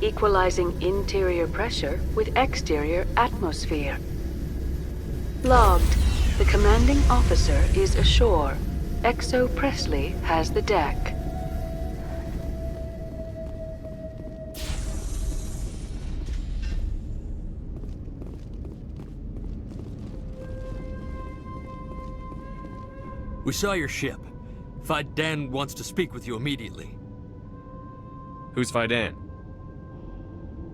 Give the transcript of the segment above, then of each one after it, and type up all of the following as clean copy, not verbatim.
equalizing interior pressure with exterior atmosphere. Logged. The commanding officer is ashore. Exo Presley has the deck. We saw your ship. Fai Dan wants to speak with you immediately. Who's Fai Dan?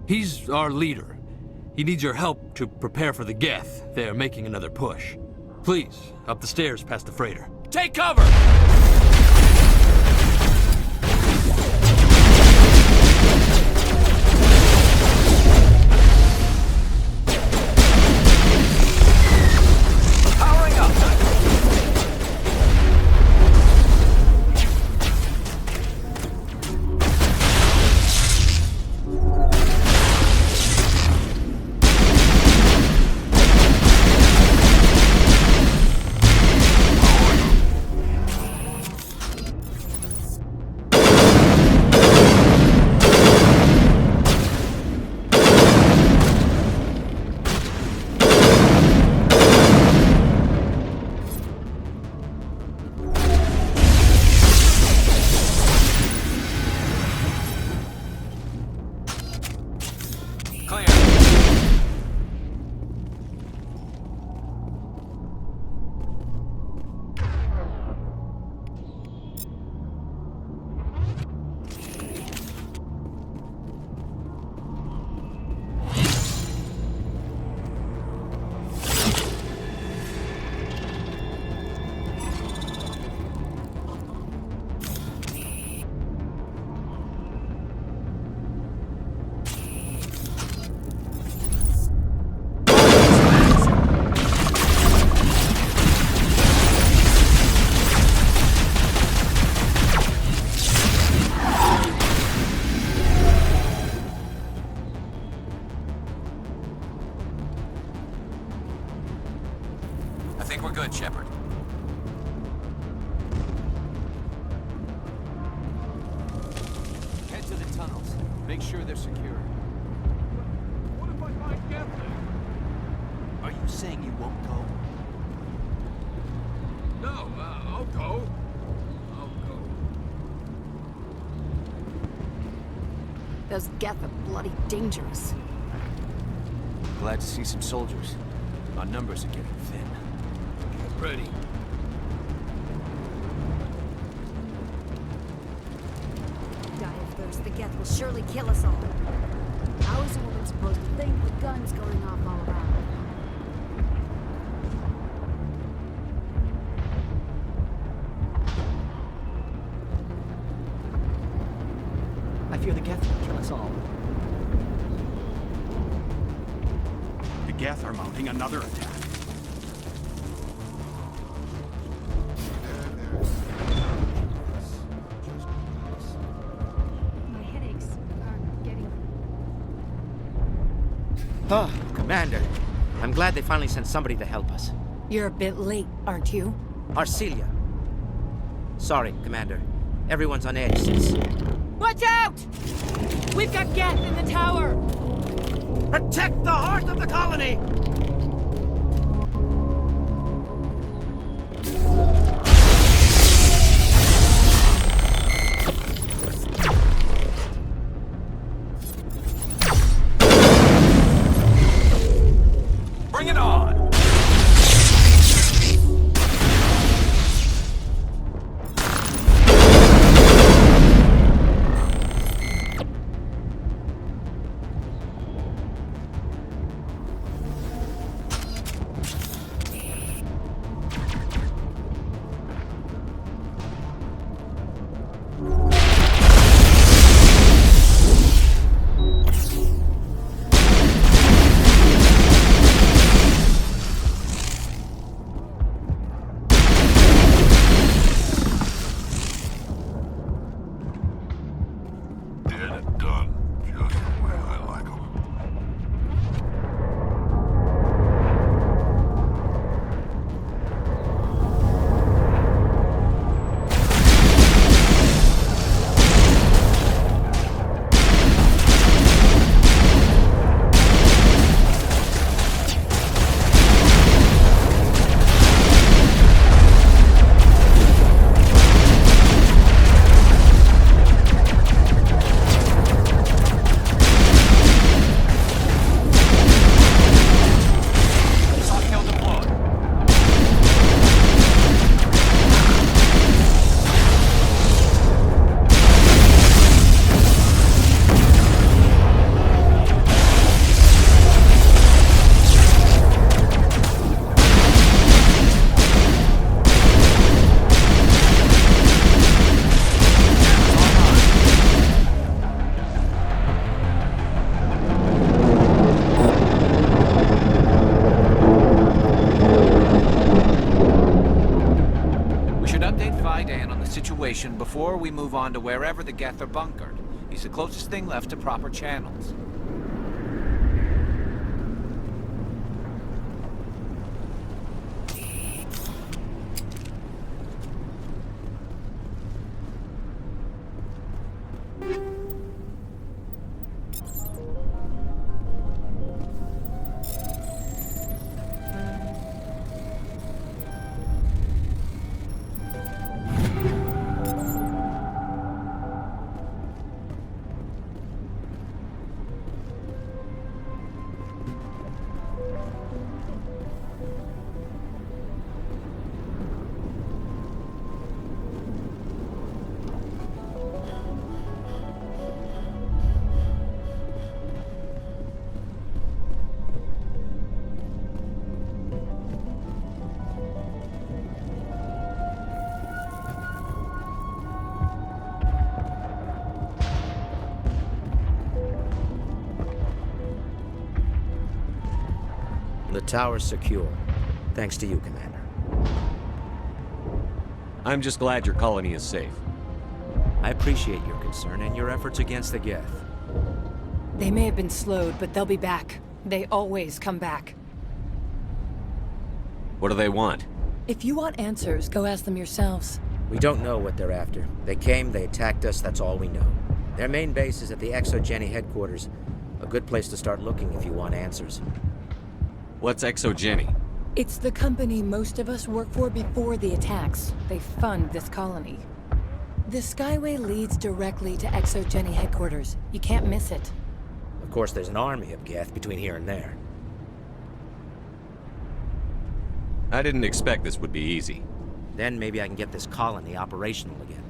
He's our leader. He needs your help to prepare for the Geth. They're making another push. Please, up the stairs past the freighter. Take cover! Make sure they're secure. What if I find Geth there? Are you saying you won't go? No, I'll go. I'll go. Those Geth are bloody dangerous. Glad to see some soldiers. Our numbers are getting thin. Get ready. Die of thirst, the Geth will surely kill us all. How is a woman supposed to think with guns going off all around? I fear the Geth will kill us all. The Geth are mounting another attack. My headaches are getting... Oh, Commander. I'm glad they finally sent somebody to help us. You're a bit late, aren't you? Arcelia. Sorry, Commander. Everyone's on edge since... Watch out! We've got Geth in the tower! Protect the heart of the colony! Bring it on! information before we move on to wherever the Geth are bunkered. He's the closest thing left to proper channels. The tower's secure. Thanks to you, Commander. I'm just glad your colony is safe. I appreciate your concern and your efforts against the Geth. They may have been slowed, but they'll be back. They always come back. What do they want? If you want answers, go ask them yourselves. We don't know what they're after. They came, they attacked us, that's all we know. Their main base is at the ExoGeni headquarters. A good place to start looking if you want answers. What's ExoGeni? It's the company most of us work for before the attacks. They fund this colony. The Skyway leads directly to ExoGeni headquarters. You can't miss it. Of course, there's an army of Geth between here and there. I didn't expect this would be easy. Then maybe I can get this colony operational again.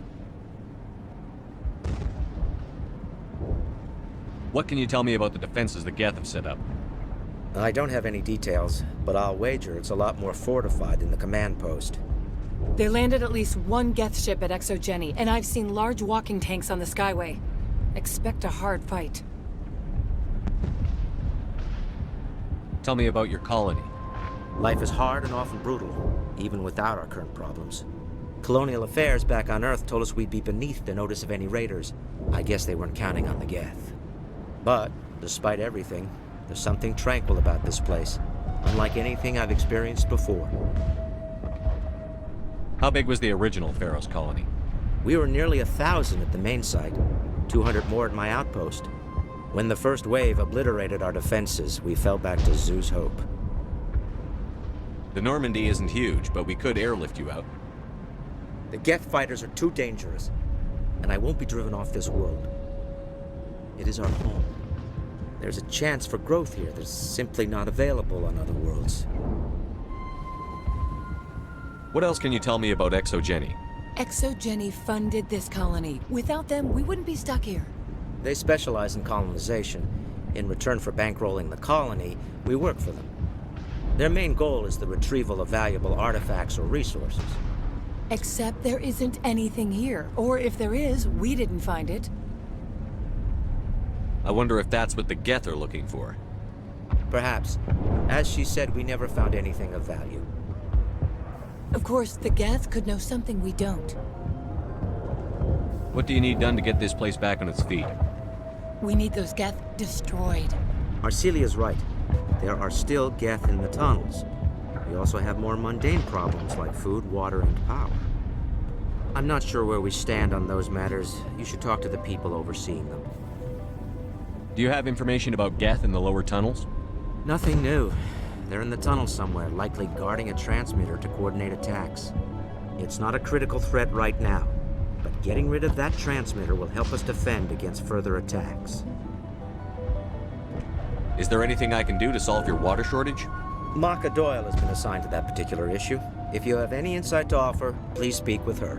What can you tell me about the defenses the Geth have set up? I don't have any details, but I'll wager it's a lot more fortified than the command post. They landed at least one Geth ship at ExoGeni, and I've seen large walking tanks on the Skyway. Expect a hard fight. Tell me about your colony. Life is hard and often brutal, even without our current problems. Colonial affairs back on Earth told us we'd be beneath the notice of any raiders. I guess they weren't counting on the Geth. But, despite everything, there's something tranquil about this place, unlike anything I've experienced before. How big was the original Feros colony? We were nearly 1,000 at the main site, 200 more at my outpost. When the first wave obliterated our defenses, we fell back to Zoo's Hope. The Normandy isn't huge, but we could airlift you out. The Geth fighters are too dangerous, and I won't be driven off this world. It is our home. There's a chance for growth here that's simply not available on other worlds. What else can you tell me about ExoGeni? ExoGeni funded this colony. Without them, we wouldn't be stuck here. They specialize in colonization. In return for bankrolling the colony, we work for them. Their main goal is the retrieval of valuable artifacts or resources. Except there isn't anything here. Or if there is, we didn't find it. I wonder if that's what the Geth are looking for. Perhaps. As she said, we never found anything of value. Of course, the Geth could know something we don't. What do you need done to get this place back on its feet? We need those Geth destroyed. Arcelia's right. There are still Geth in the tunnels. We also have more mundane problems like food, water, and power. I'm not sure where we stand on those matters. You should talk to the people overseeing them. Do you have information about Geth in the lower tunnels? Nothing new. They're in the tunnel somewhere, likely guarding a transmitter to coordinate attacks. It's not a critical threat right now, but getting rid of that transmitter will help us defend against further attacks. Is there anything I can do to solve your water shortage? Maka Doyle has been assigned to that particular issue. If you have any insight to offer, please speak with her.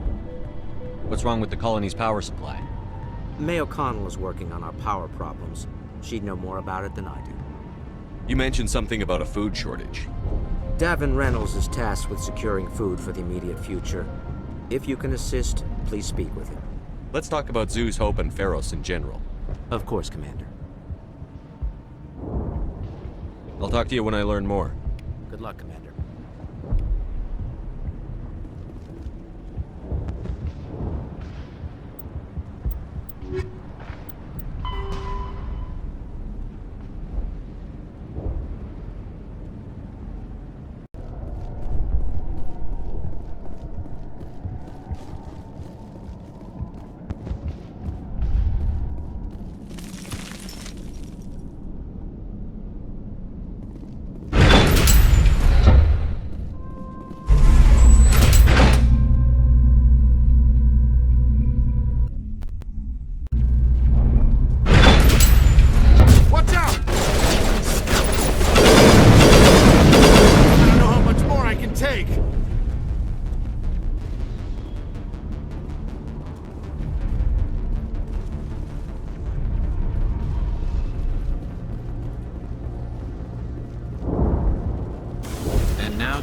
What's wrong with the colony's power supply? May O'Connell is working on our power problems. She'd know more about it than I do. You mentioned something about a food shortage. Davin Reynolds is tasked with securing food for the immediate future. If you can assist, please speak with him. Let's talk about Zoo's Hope and Feros in general. Of course, Commander. I'll talk to you when I learn more. Good luck, Commander.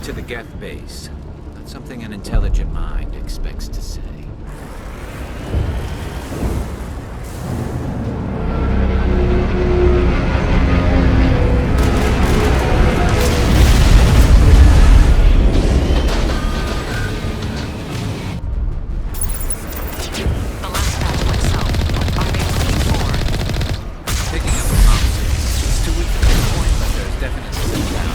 To the Geth base. Not something an intelligent mind expects to say. The last batch went south. What are they looking for? Picking up a conversation. It's too weak to pinpoint, but there's definitely some down.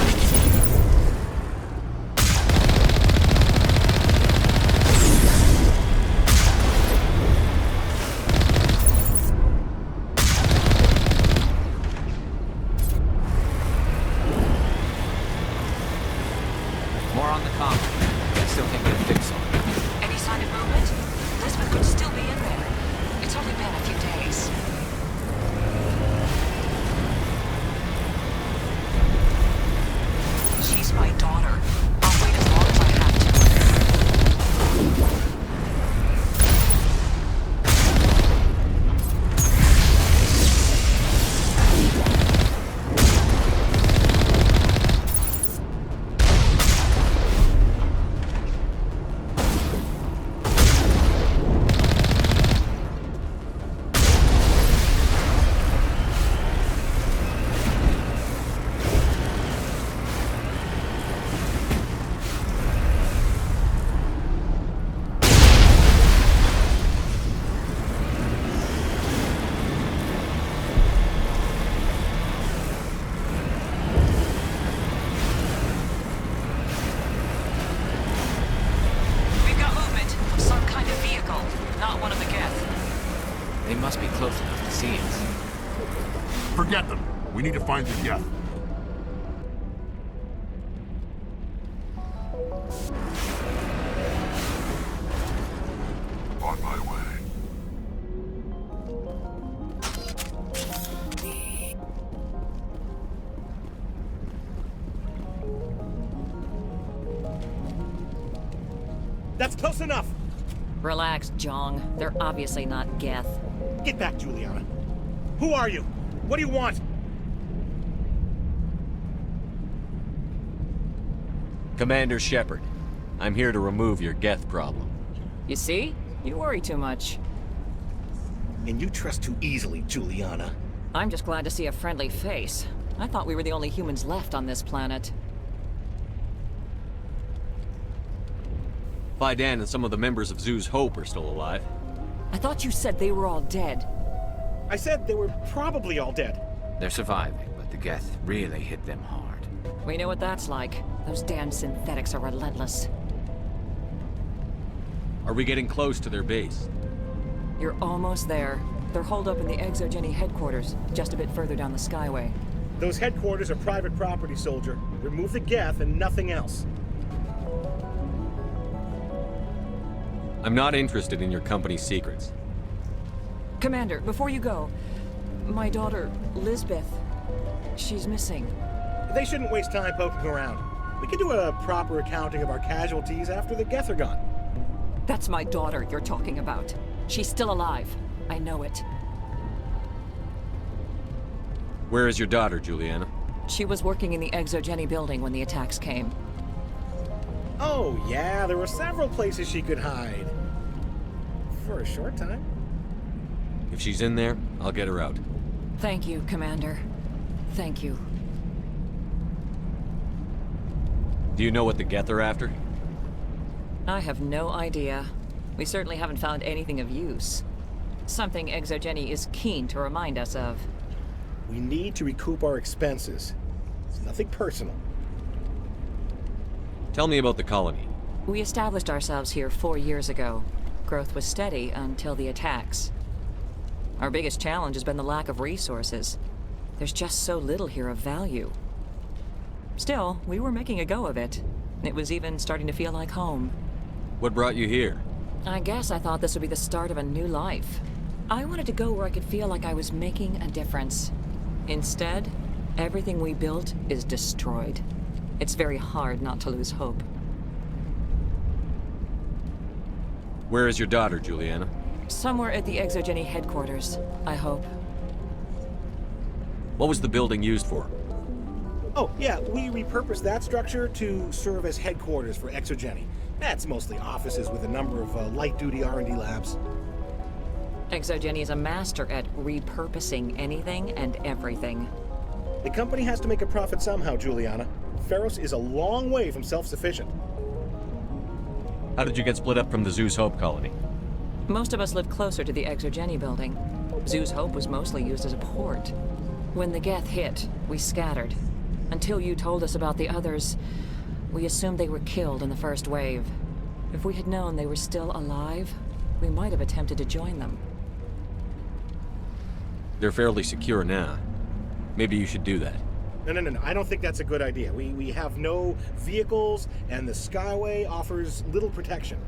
More on the comm. I still can't get a fix on it. Any sign of movement? Lizbeth could still be in there. It's only been a few days. She's my daughter. I'll wait as long as I have to. They must be close enough to see us. Forget them. We need to find the Geth. On my way. That's close enough! Relax, Jong. They're obviously not Geth. Get back, Juliana. Who are you? What do you want? Commander Shepard, I'm here to remove your Geth problem. You see? You worry too much. And you trust too easily, Juliana. I'm just glad to see a friendly face. I thought we were the only humans left on this planet. Fai Dan and some of the members of Zoo's Hope are still alive. I thought you said they were all dead. I said they were probably all dead. They're surviving, but the Geth really hit them hard. We know what that's like. Those damn synthetics are relentless. Are we getting close to their base? You're almost there. They're holed up in the ExoGeni headquarters, just a bit further down the Skyway. Those headquarters are private property, soldier. Remove the Geth and nothing else. I'm not interested in your company's secrets. Commander, before you go, my daughter, Lizbeth, she's missing. They shouldn't waste time poking around. We can do a proper accounting of our casualties after the Geth are gone. That's my daughter you're talking about. She's still alive. I know it. Where is your daughter, Juliana? She was working in the ExoGeni building when the attacks came. Oh, yeah, there were several places she could hide. For a short time. If she's in there, I'll get her out. Thank you, Commander. Thank you. Do you know what the Geth are after? I have no idea. We certainly haven't found anything of use. Something ExoGeni is keen to remind us of. We need to recoup our expenses. It's nothing personal. Tell me about the colony. We established ourselves here 4 years ago. Growth was steady until the attacks. Our biggest challenge has been the lack of resources. There's just so little here of value. Still, we were making a go of it. It was even starting to feel like home. What brought you here? I guess I thought this would be the start of a new life. I wanted to go where I could feel like I was making a difference. Instead, everything we built is destroyed. It's very hard not to lose hope. Where is your daughter, Juliana? Somewhere at the ExoGeni headquarters, I hope. What was the building used for? Oh, yeah, we repurposed that structure to serve as headquarters for ExoGeni. That's mostly offices with a number of light-duty R&D labs. ExoGeni is a master at repurposing anything and everything. The company has to make a profit somehow, Juliana. Feros is a long way from self-sufficient. How did you get split up from the Zeus Hope colony? Most of us lived closer to the ExoGeni building. Zeus Hope was mostly used as a port. When the Geth hit, we scattered. Until you told us about the others, we assumed they were killed in the first wave. If we had known they were still alive, we might have attempted to join them. They're fairly secure now. Maybe you should do that. No. I don't think that's a good idea. We have no vehicles, and the Skyway offers little protection.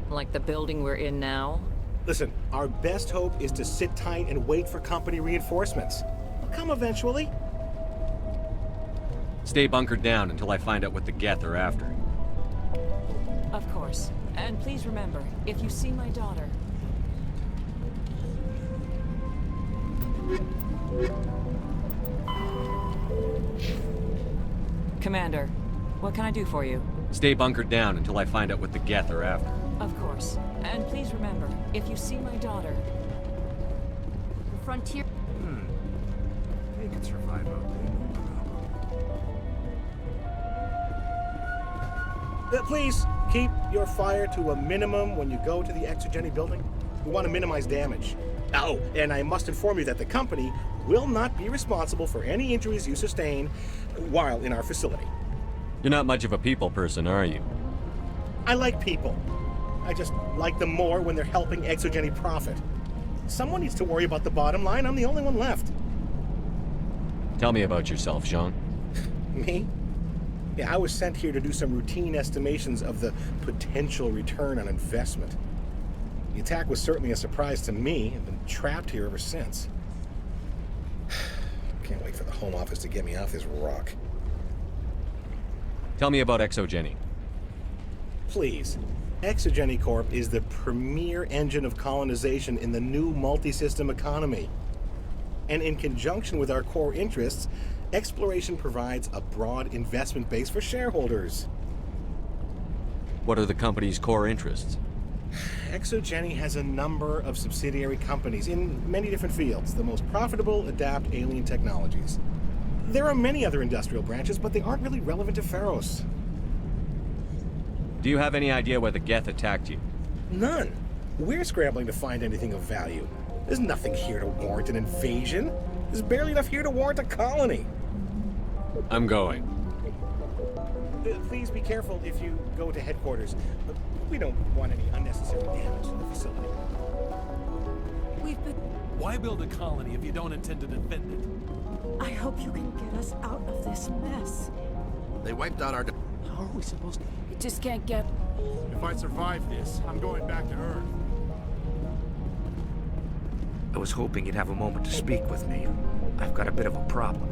Like the building we're in now? Listen, our best hope is to sit tight and wait for company reinforcements. They'll come eventually. Stay bunkered down until I find out what the Geth are after. Of course. And please remember, if you see my daughter... Commander, what can I do for you? Stay bunkered down until I find out what the Geth are after. Of course. And please remember, if you see my daughter... The frontier... They can survive out there. Please, keep your fire to a minimum when you go to the ExoGeni building. We want to minimize damage. Oh, and I must inform you that the company will not be responsible for any injuries you sustain while in our facility. You're not much of a people person, are you? I like people. I just like them more when they're helping ExoGeni profit. Someone needs to worry about the bottom line. I'm the only one left. Tell me about yourself, Jean. Me? Yeah, I was sent here to do some routine estimations of the potential return on investment. The attack was certainly a surprise to me. I've been trapped here ever since. Can't wait for the Home Office to get me off this rock. Tell me about ExoGeni. Please. ExoGeni Corp is the premier engine of colonization in the new multi-system economy. And in conjunction with our core interests, exploration provides a broad investment base for shareholders. What are the company's core interests? ExoGeni has a number of subsidiary companies in many different fields. The most profitable adapt alien technologies. There are many other industrial branches, but they aren't really relevant to Feros. Do you have any idea why the Geth attacked you? None. We're scrambling to find anything of value. There's nothing here to warrant an invasion. There's barely enough here to warrant a colony. I'm going. Please be careful if you go to headquarters. We don't want any unnecessary damage to the facility. We've been... Why build a colony if you don't intend to defend it? I hope you can get us out of this mess. They wiped out our... How are we supposed to... You just can't get... If I survive this, I'm going back to Earth. I was hoping you'd have a moment to speak with me. I've got a bit of a problem.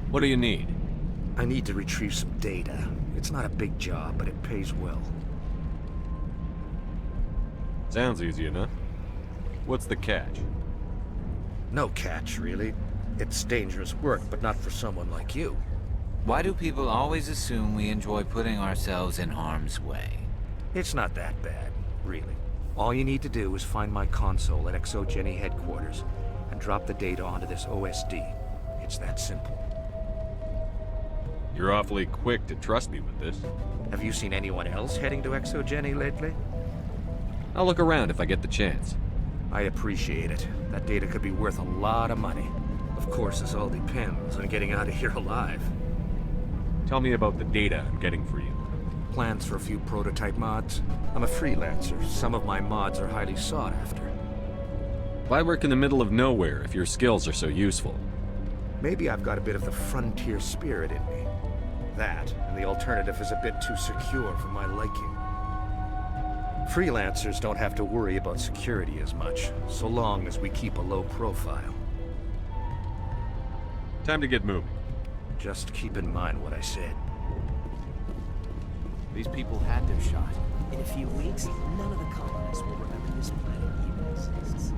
What do you need? I need to retrieve some data. It's not a big job, but it pays well. Sounds easy enough. What's the catch? No catch, really. It's dangerous work, but not for someone like you. Why do people always assume we enjoy putting ourselves in harm's way? It's not that bad, really. All you need to do is find my console at ExoGeni headquarters and drop the data onto this OSD. It's that simple. You're awfully quick to trust me with this. Have you seen anyone else heading to ExoGeni lately? I'll look around if I get the chance. I appreciate it. That data could be worth a lot of money. Of course, this all depends on getting out of here alive. Tell me about the data I'm getting for you. Plans for a few prototype mods. I'm a freelancer. Some of my mods are highly sought after. Why work in the middle of nowhere if your skills are so useful? Maybe I've got a bit of the frontier spirit in me. That, and the alternative is a bit too secure for my liking. Freelancers don't have to worry about security as much, so long as we keep a low profile. Time to get moving. Just keep in mind what I said. These people had their shot. In a few weeks, none of the colonists will remember this planet even exists.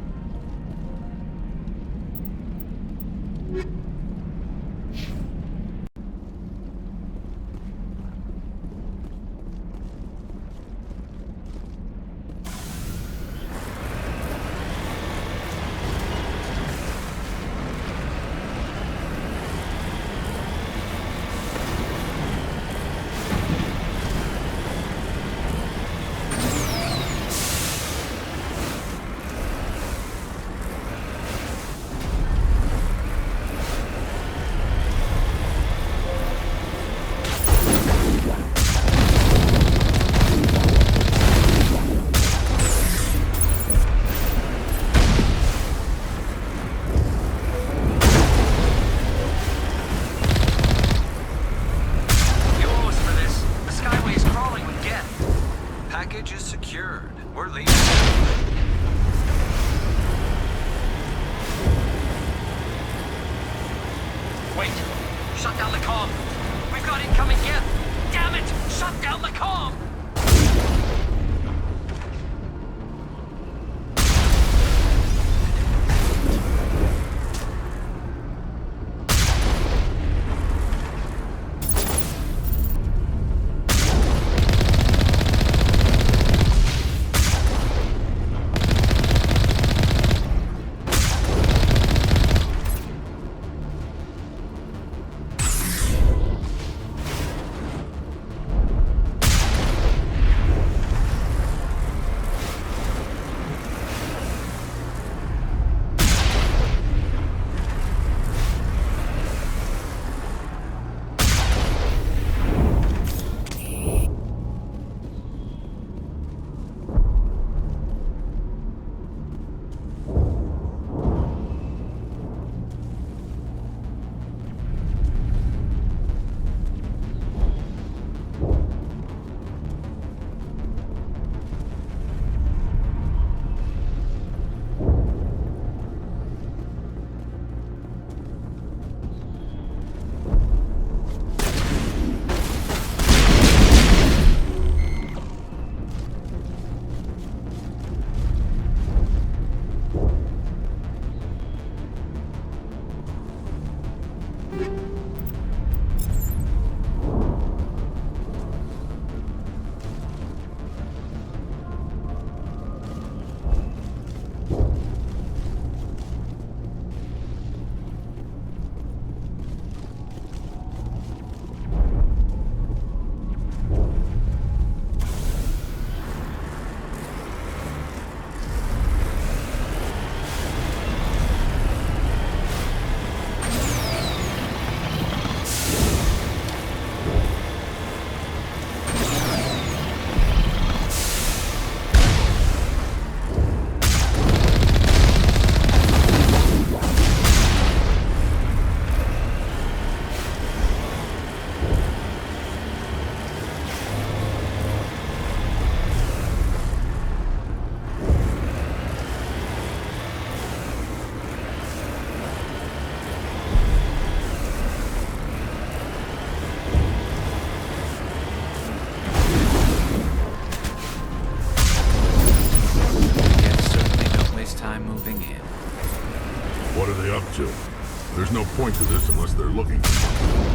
There's no point to this unless they're looking for something.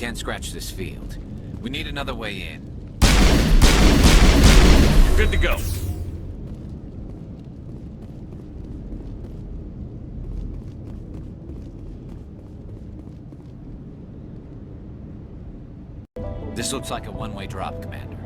can't scratch this field. We need another way in. You're good to go. This looks like a one-way drop, Commander.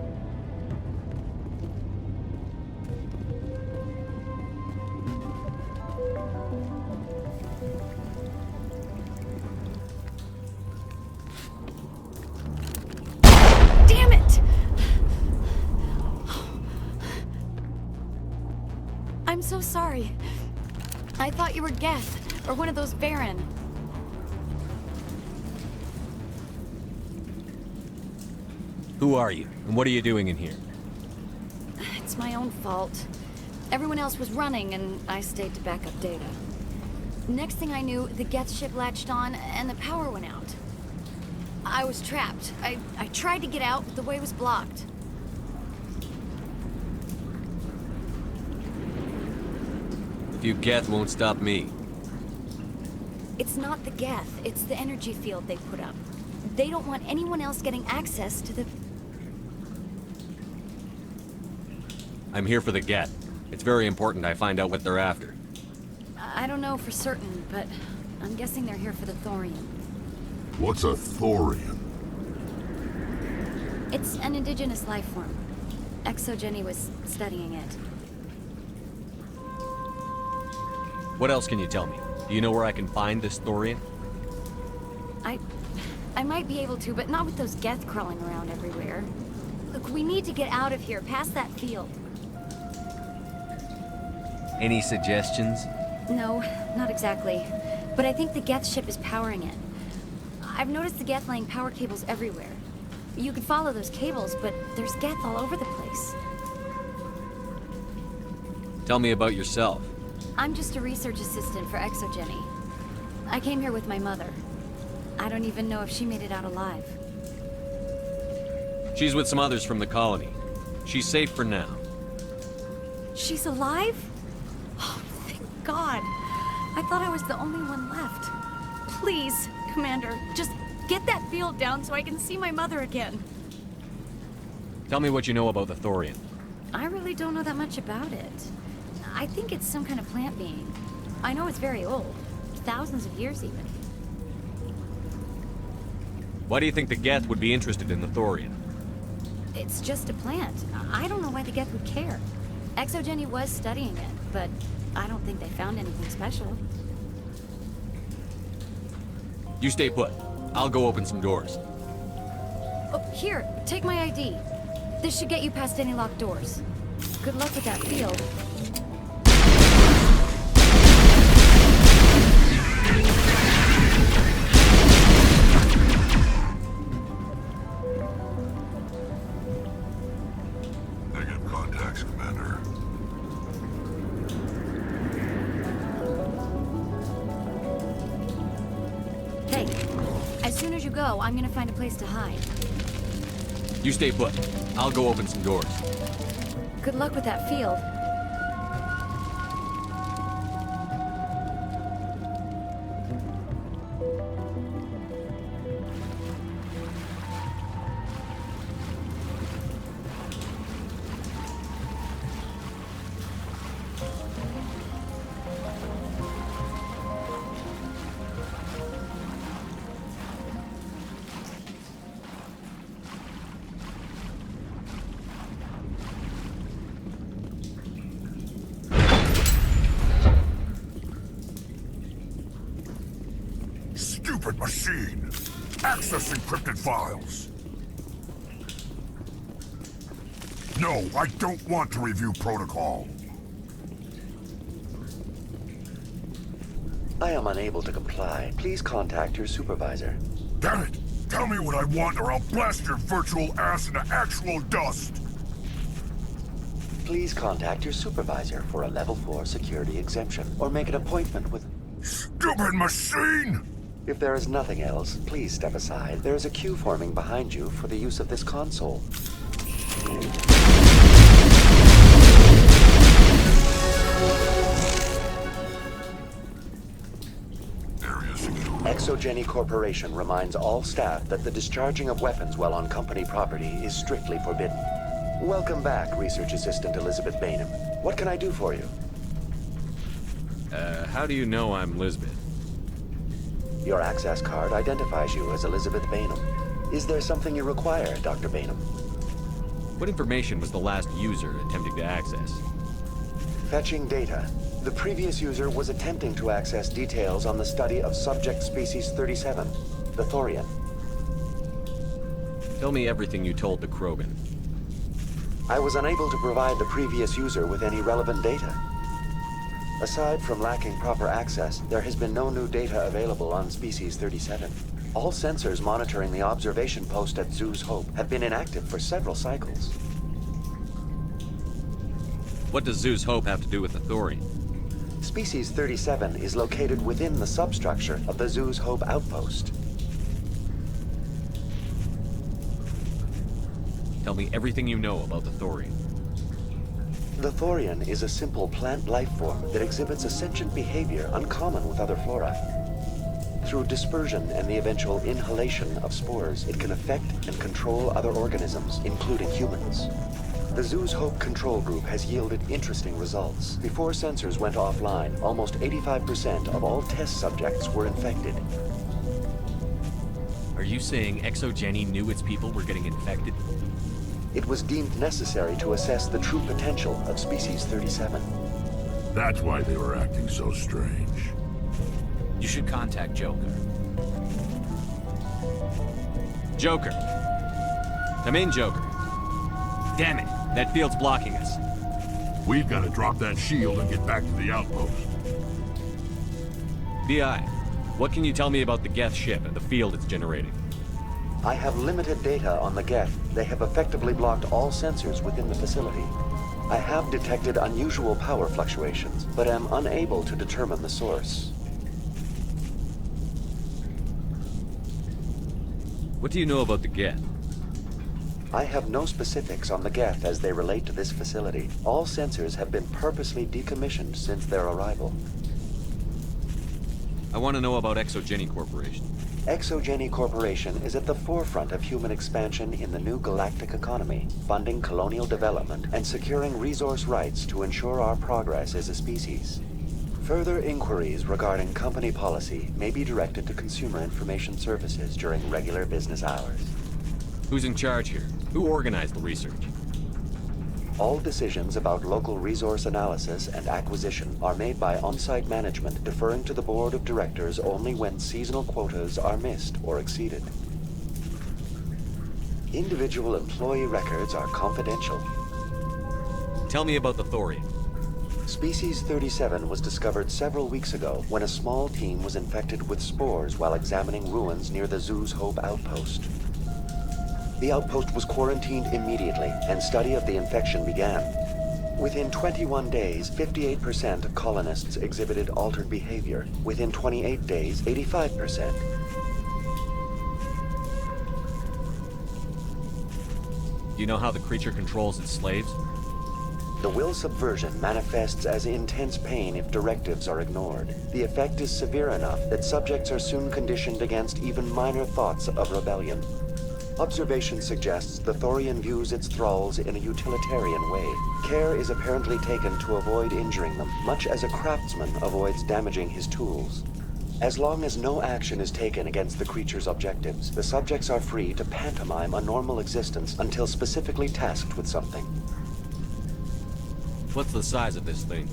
Damn it! I'm so sorry. I thought you were Geth, or one of those Baron. Who are you, and what are you doing in here? It's my own fault. Everyone else was running, and I stayed to back up data. Next thing I knew, the Geth ship latched on, and the power went out. I was trapped. I tried to get out, but the way was blocked. A few Geth won't stop me. It's not the Geth, it's the energy field they put up. They don't want anyone else getting access to the... I'm here for the Geth. It's very important I find out what they're after. I don't know for certain, but I'm guessing they're here for the Thorian. What's a Thorian? It's an indigenous life form. ExoGeni was studying it. What else can you tell me? Do you know where I can find this Thorian? I might be able to, but not with those Geth crawling around everywhere. Look, we need to get out of here, past that field. Any suggestions? No, not exactly. But I think the Geth ship is powering it. I've noticed the Geth laying power cables everywhere. You could follow those cables, but there's Geth all over the place. Tell me about yourself. I'm just a research assistant for ExoGeni. I came here with my mother. I don't even know if she made it out alive. She's with some others from the colony. She's safe for now. She's alive? Oh, thank God. I thought I was the only one left. Please, Commander, just get that field down so I can see my mother again. Tell me what you know about the Thorian. I really don't know that much about it. I think it's some kind of plant being. I know it's very old. Thousands of years even. Why do you think the Geth would be interested in the Thorian? It's just a plant. I don't know why the Geth would care. ExoGeni was studying it, but I don't think they found anything special. You stay put. I'll go open some doors. Oh, here, take my ID. This should get you past any locked doors. Good luck with that field. Negative contacts, Commander. Hey, as soon as you go, I'm gonna find a place to hide. You stay put. I'll go open some doors. Good luck with that field. Stupid machine! Access encrypted files! No, I don't want to review protocol. I am unable to comply. Please contact your supervisor. Damn it! Tell me what I want or I'll blast your virtual ass into actual dust! Please contact your supervisor for a level 4 security exemption, or make an appointment with... Stupid machine! If there is nothing else, please step aside. There is a queue forming behind you for the use of this console. ExoGeni Corporation reminds all staff that the discharging of weapons while on company property is strictly forbidden. Welcome back, Research Assistant Elizabeth Bainham. What can I do for you? How do you know I'm Lizbeth? Your access card identifies you as Elizabeth Bainham. Is there something you require, Dr. Bainham? What information was the last user attempting to access? Fetching data. The previous user was attempting to access details on the study of subject species 37, the Thorian. Tell me everything you told the Krogan. I was unable to provide the previous user with any relevant data. Aside from lacking proper access, there has been no new data available on species 37. All sensors monitoring the observation post at Zoo's Hope have been inactive for several cycles. What does Zoo's Hope have to do with the Thorian? Species 37 is located within the substructure of the Zoo's Hope outpost. Tell me everything you know about the Thorian. The Thorian is a simple plant life form that exhibits a sentient behavior uncommon with other flora. Through dispersion and the eventual inhalation of spores, it can affect and control other organisms, including humans. The Zoo's Hope control group has yielded interesting results. Before sensors went offline, almost 85% of all test subjects were infected. Are you saying ExoGeni knew its people were getting infected? It was deemed necessary to assess the true potential of species 37. That's why they were acting so strange. You should contact Joker. Joker. Come in, Joker. Damn it, that field's blocking us. We've got to drop that shield and get back to the outpost. BI, what can you tell me about the Geth ship and the field it's generating? I have limited data on the Geth. They have effectively blocked all sensors within the facility. I have detected unusual power fluctuations, but am unable to determine the source. What do you know about the Geth? I have no specifics on the Geth as they relate to this facility. All sensors have been purposely decommissioned since their arrival. I want to know about ExoGeni Corporation. ExoGeni Corporation is at the forefront of human expansion in the new galactic economy, funding colonial development and securing resource rights to ensure our progress as a species. Further inquiries regarding company policy may be directed to Consumer Information Services during regular business hours. Who's in charge here? Who organized the research? All decisions about local resource analysis and acquisition are made by on-site management, deferring to the board of directors only when seasonal quotas are missed or exceeded. Individual employee records are confidential. Tell me about the Thorian. Species 37 was discovered several weeks ago when a small team was infected with spores while examining ruins near the Zoo's Hope outpost. The outpost was quarantined immediately, and study of the infection began. Within 21 days, 58% of colonists exhibited altered behavior. Within 28 days, 85%. Do you know how the creature controls its slaves? The will subversion manifests as intense pain if directives are ignored. The effect is severe enough that subjects are soon conditioned against even minor thoughts of rebellion. Observation suggests the Thorian views its thralls in a utilitarian way. Care is apparently taken to avoid injuring them, much as a craftsman avoids damaging his tools. As long as no action is taken against the creature's objectives, the subjects are free to pantomime a normal existence until specifically tasked with something. What's the size of this thing?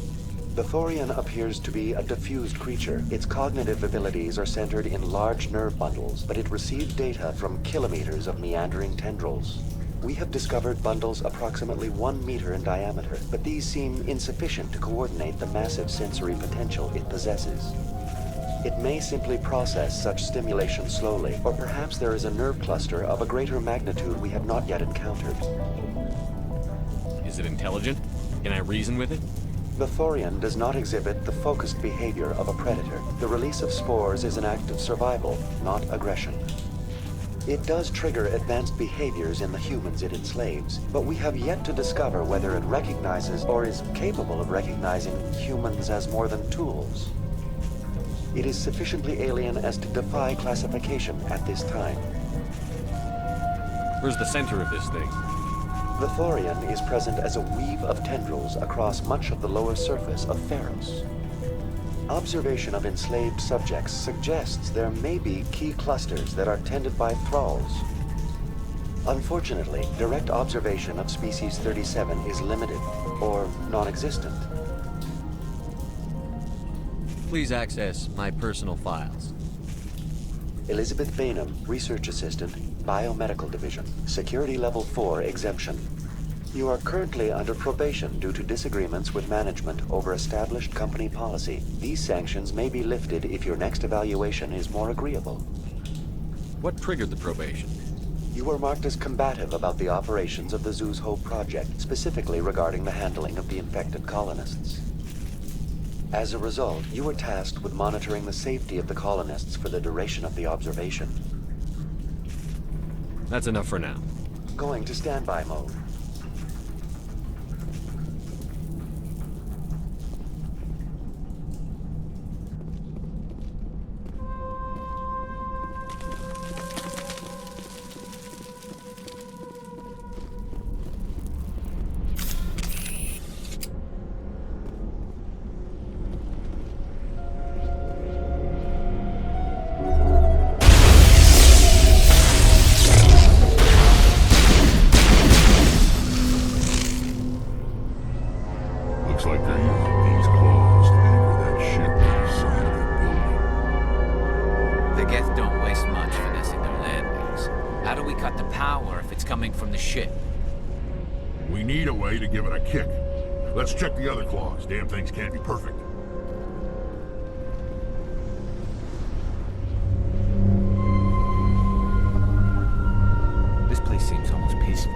The Thorian appears to be a diffused creature. Its cognitive abilities are centered in large nerve bundles, but it receives data from kilometers of meandering tendrils. We have discovered bundles approximately 1 meter in diameter, but these seem insufficient to coordinate the massive sensory potential it possesses. It may simply process such stimulation slowly, or perhaps there is a nerve cluster of a greater magnitude we have not yet encountered. Is it intelligent? Can I reason with it? The Thorian does not exhibit the focused behavior of a predator. The release of spores is an act of survival, not aggression. It does trigger advanced behaviors in the humans it enslaves, but we have yet to discover whether it recognizes or is capable of recognizing humans as more than tools. It is sufficiently alien as to defy classification at this time. Where's the center of this thing? The Thorian is present as a weave of tendrils across much of the lower surface of Feros. Observation of enslaved subjects suggests there may be key clusters that are tended by thralls. Unfortunately, direct observation of species 37 is limited, or non-existent. Please access my personal files. Elizabeth Bainham, Research Assistant, Biomedical Division, Security Level 4 exemption. You are currently under probation due to disagreements with management over established company policy. These sanctions may be lifted if your next evaluation is more agreeable. What triggered the probation? You were marked as combative about the operations of the Zeus Hope project, specifically regarding the handling of the infected colonists. As a result, you were tasked with monitoring the safety of the colonists for the duration of the observation. That's enough for now. Going to standby mode. Looks like they're using these claws to anchor that ship to the side of the building. The Geth don't waste much finessing their landings. How do we cut the power if it's coming from the ship? We need a way to give it a kick. Let's check the other claws. Damn things can't be perfect. This place seems almost peaceful.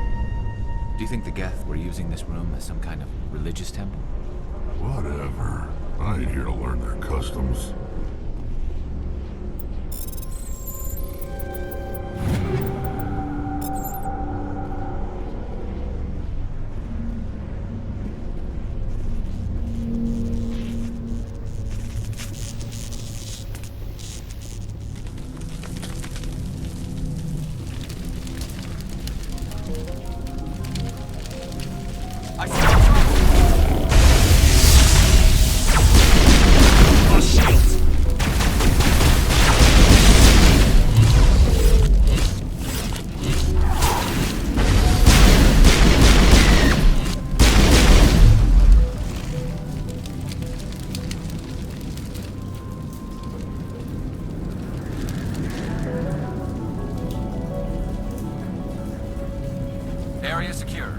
Do you think the Geth were using this room as some kind of religious temple? Whatever. I ain't here to learn their customs. Area secure.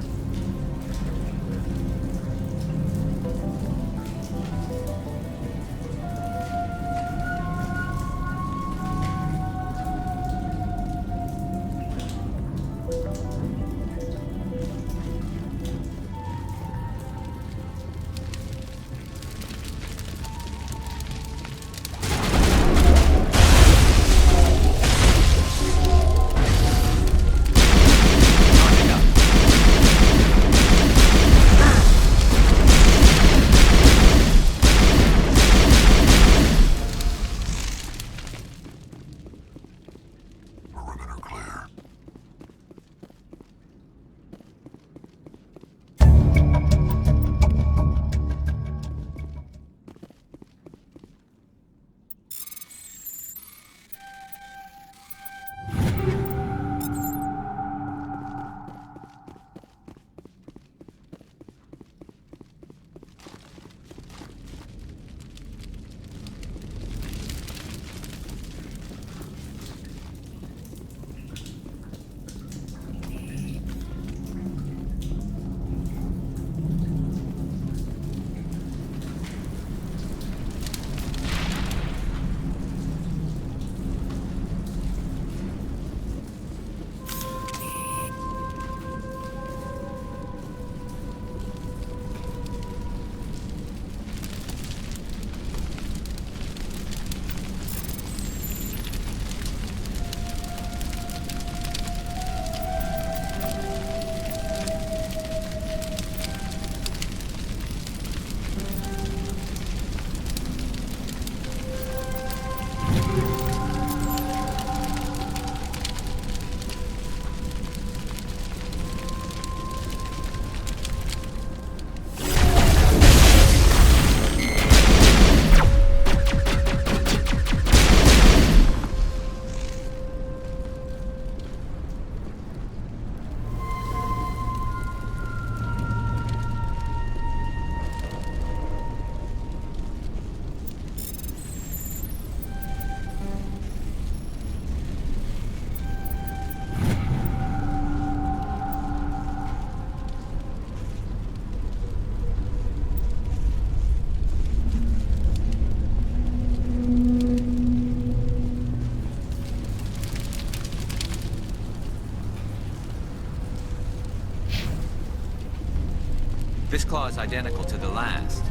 This claw is identical to the last.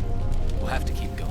We'll have to keep going.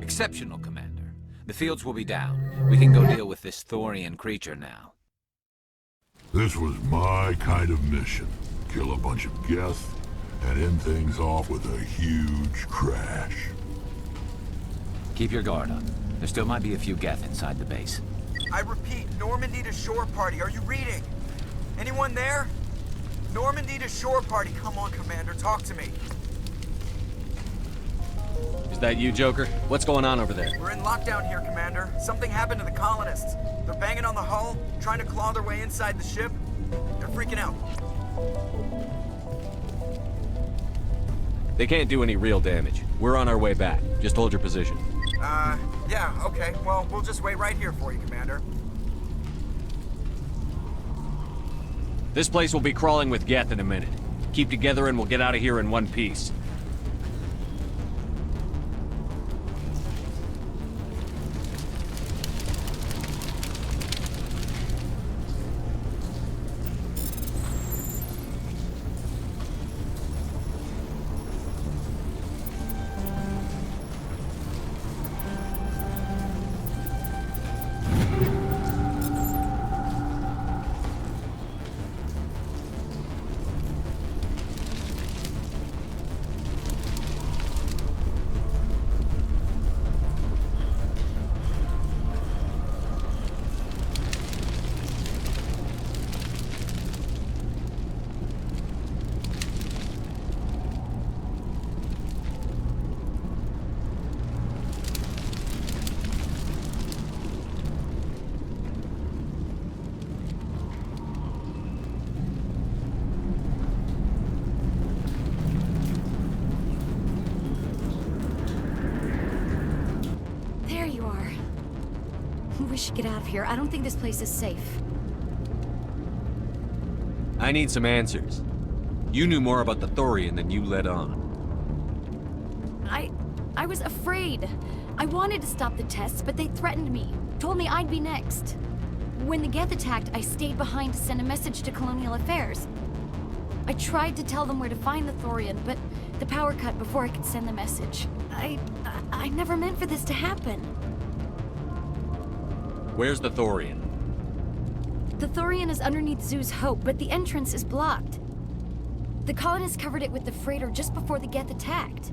Exceptional, Commander. The fields will be down. We can go deal with this Thorian creature now. This was my kind of mission. Kill a bunch of Geth and end things off with a huge crash. Keep your guard up. There still might be a few Geth inside the base. I repeat, Normandy to shore party. Are you reading? Anyone there? Normandy to shore party. Come on, Commander. Talk to me. Is that you, Joker? What's going on over there? We're in lockdown here, Commander. Something happened to the Colonists. They're banging on the hull, trying to claw their way inside the ship. They're freaking out. They can't do any real damage. We're on our way back. Just hold your position. Yeah, okay. Well, we'll just wait right here for you, Commander. This place will be crawling with Geth in a minute. Keep together and we'll get out of here in one piece. We should get out of here. I don't think this place is safe. I need some answers. You knew more about the Thorian than you let on. I was afraid. I wanted to stop the tests, but they threatened me. Told me I'd be next. When the Geth attacked, I stayed behind to send a message to Colonial Affairs. I tried to tell them where to find the Thorian, but the power cut before I could send the message. I never meant for this to happen. Where's the Thorian? The Thorian is underneath Zoo's Hope, but the entrance is blocked. The colonists covered it with the freighter just before the Geth attacked.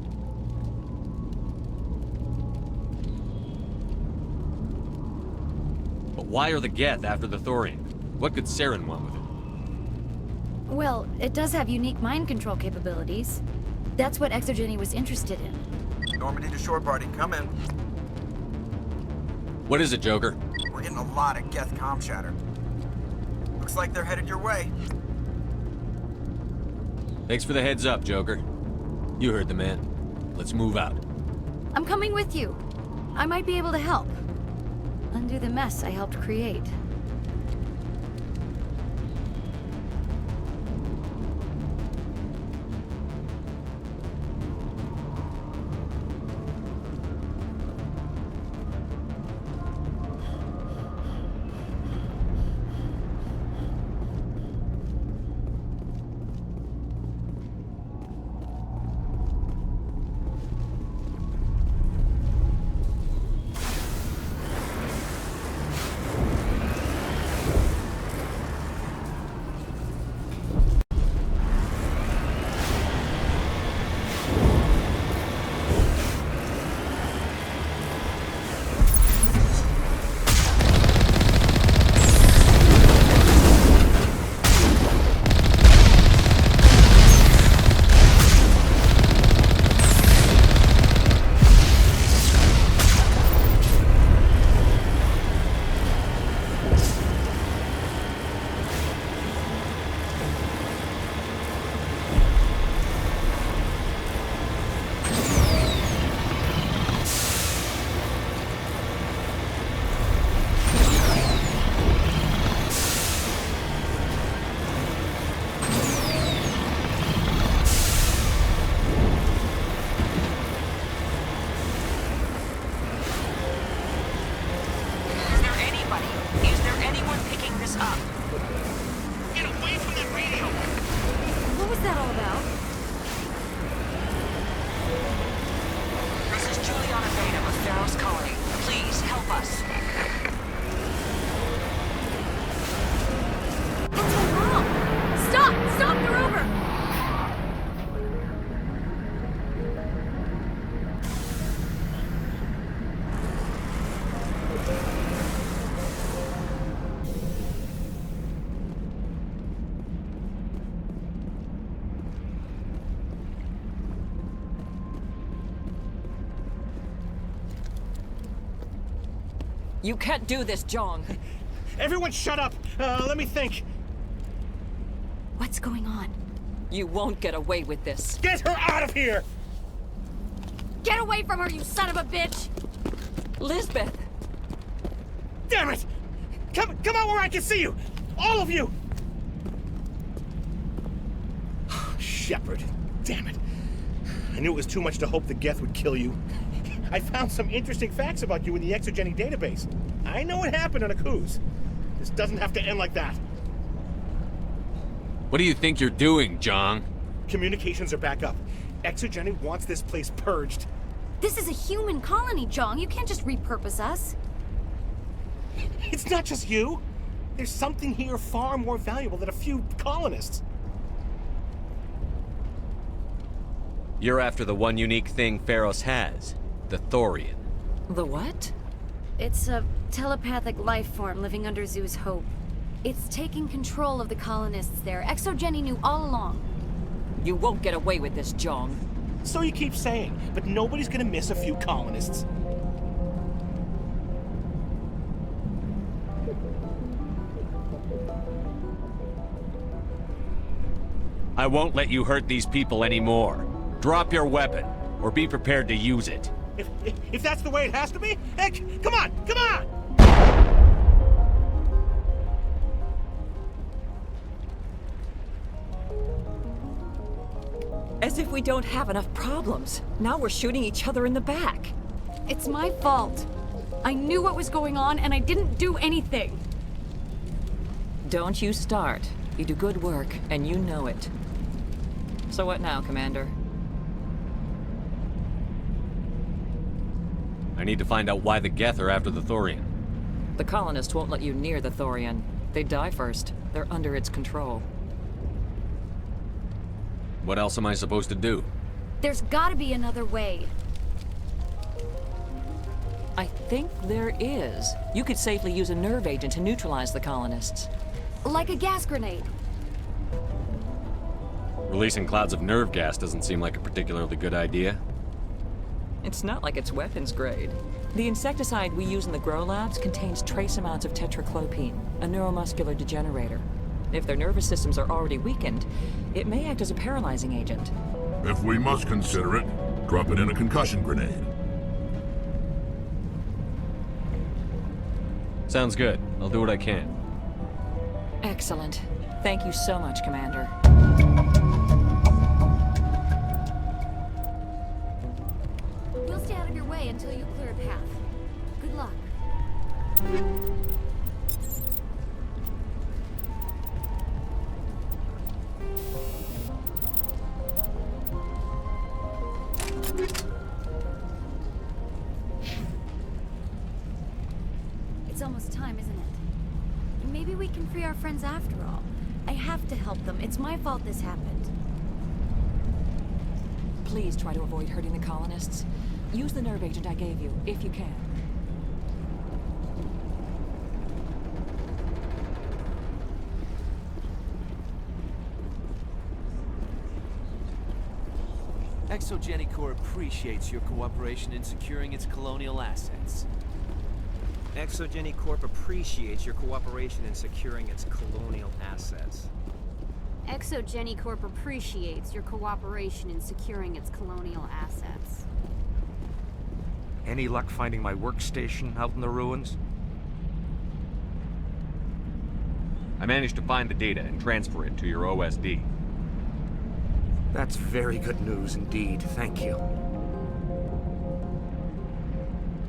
But why are the Geth after the Thorian? What could Saren want with it? Well, it does have unique mind control capabilities. That's what ExoGeni was interested in. Normandy to shore party, come in. What is it, Joker? We're getting a lot of Geth comm chatter. Looks like they're headed your way. Thanks for the heads up, Joker. You heard the man. Let's move out. I'm coming with you. I might be able to help. Undo the mess I helped create. You can't do this, John. Everyone shut up! Let me think. What's going on? You won't get away with this. Get her out of here! Get away from her, you son of a bitch! Lizbeth! Damn it! Come out where I can see you! All of you! Shepard, damn it. I knew it was too much to hope the Geth would kill you. I found some interesting facts about you in the ExoGeni database. I know what happened on Akuz. This doesn't have to end like that. What do you think you're doing, John? Communications are back up. ExoGeni wants this place purged. This is a human colony, Jong. You can't just repurpose us. It's not just you. There's something here far more valuable than a few colonists. You're after the one unique thing Feros has. The Thorian. The what? It's a telepathic life form living under Zoo's Hope. It's taking control of the colonists there. ExoGeni knew all along. You won't get away with this, John. So you keep saying, but nobody's gonna miss a few colonists. I won't let you hurt these people anymore. Drop your weapon, or be prepared to use it. If that's the way it has to be, heck, come on! we don't have enough problems. Now we're shooting each other in the back. It's my fault. I knew what was going on, and I didn't do anything. Don't you start. You do good work, and you know it. So what now, Commander? I need to find out why the Geth are after the Thorian. The Colonists won't let you near the Thorian. They die first. They're under its control. What else am I supposed to do? There's gotta be another way. I think there is. You could safely use a nerve agent to neutralize the Colonists. Like a gas grenade. Releasing clouds of nerve gas doesn't seem like a particularly good idea. It's not like it's weapons grade. The insecticide we use in the grow labs contains trace amounts of tetraclopine, a neuromuscular degenerator. If their nervous systems are already weakened, it may act as a paralyzing agent. If we must consider it, drop it in a concussion grenade. Sounds good. I'll do what I can. Excellent. Thank you so much, Commander. We'll stay out of your way until you clear a path. Good luck. It's almost time, isn't it? Maybe we can free our friends after all. I have to help them. It's my fault this happened. Please try to avoid hurting the Colonists. Use the nerve agent I gave you, if you can. ExoGeni Corp appreciates your cooperation in securing its colonial assets. ExoGeni Corp appreciates your cooperation in securing its colonial assets. ExoGeni Corp appreciates your cooperation in securing its colonial assets. Any luck finding my workstation out in the ruins? I managed to find the data and transfer it to your OSD. That's very good news indeed, thank you.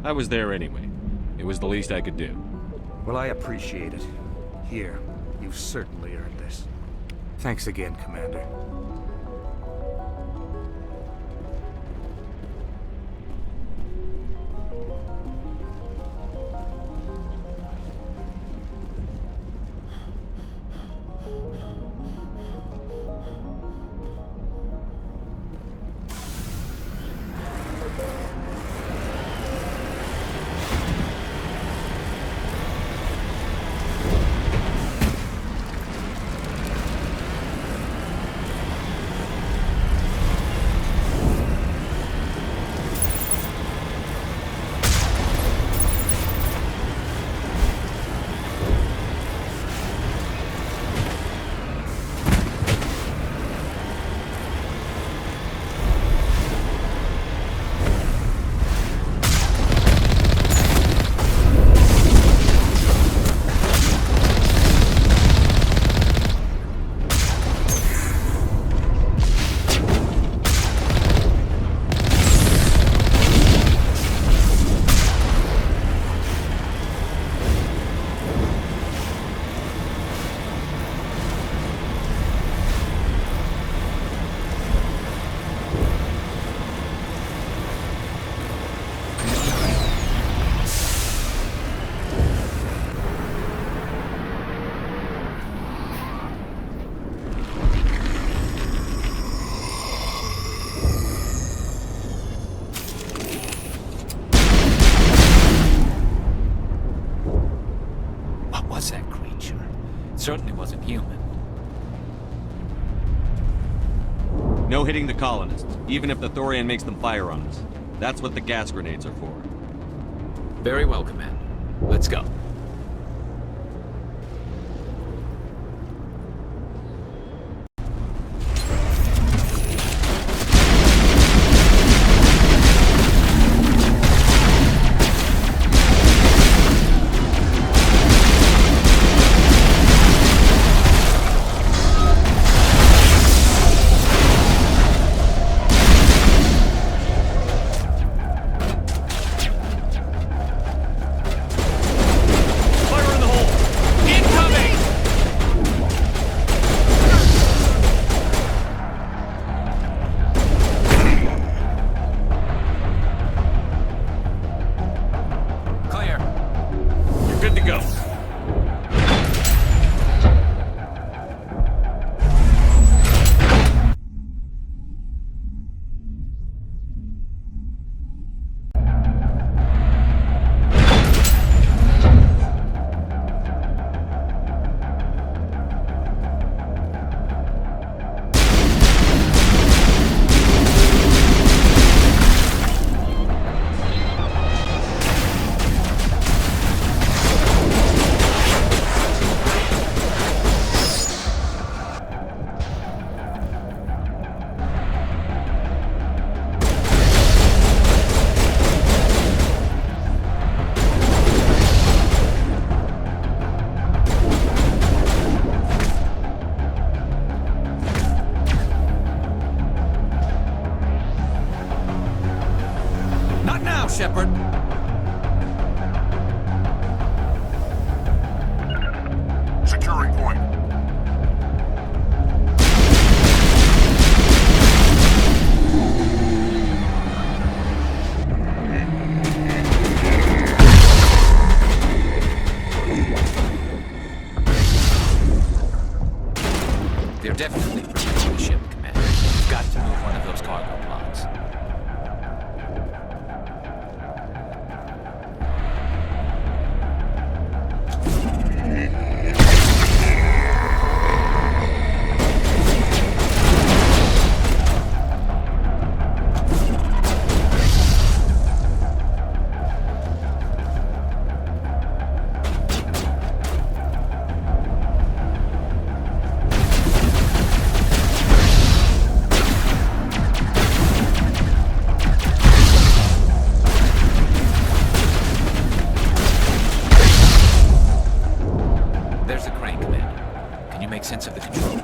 I was there anyway. It was the least I could do. Well, I appreciate it. Here, you've certainly earned this. Thanks again, Commander. Certainly wasn't human. No hitting the Colonists, even if the Thorian makes them fire on us. That's what the gas grenades are for. Very well, Commander. Let's go. Shepard. Securing point. They're definitely protecting the ship, Commander. We've got to move one of those cargo pods. Sense of the controls.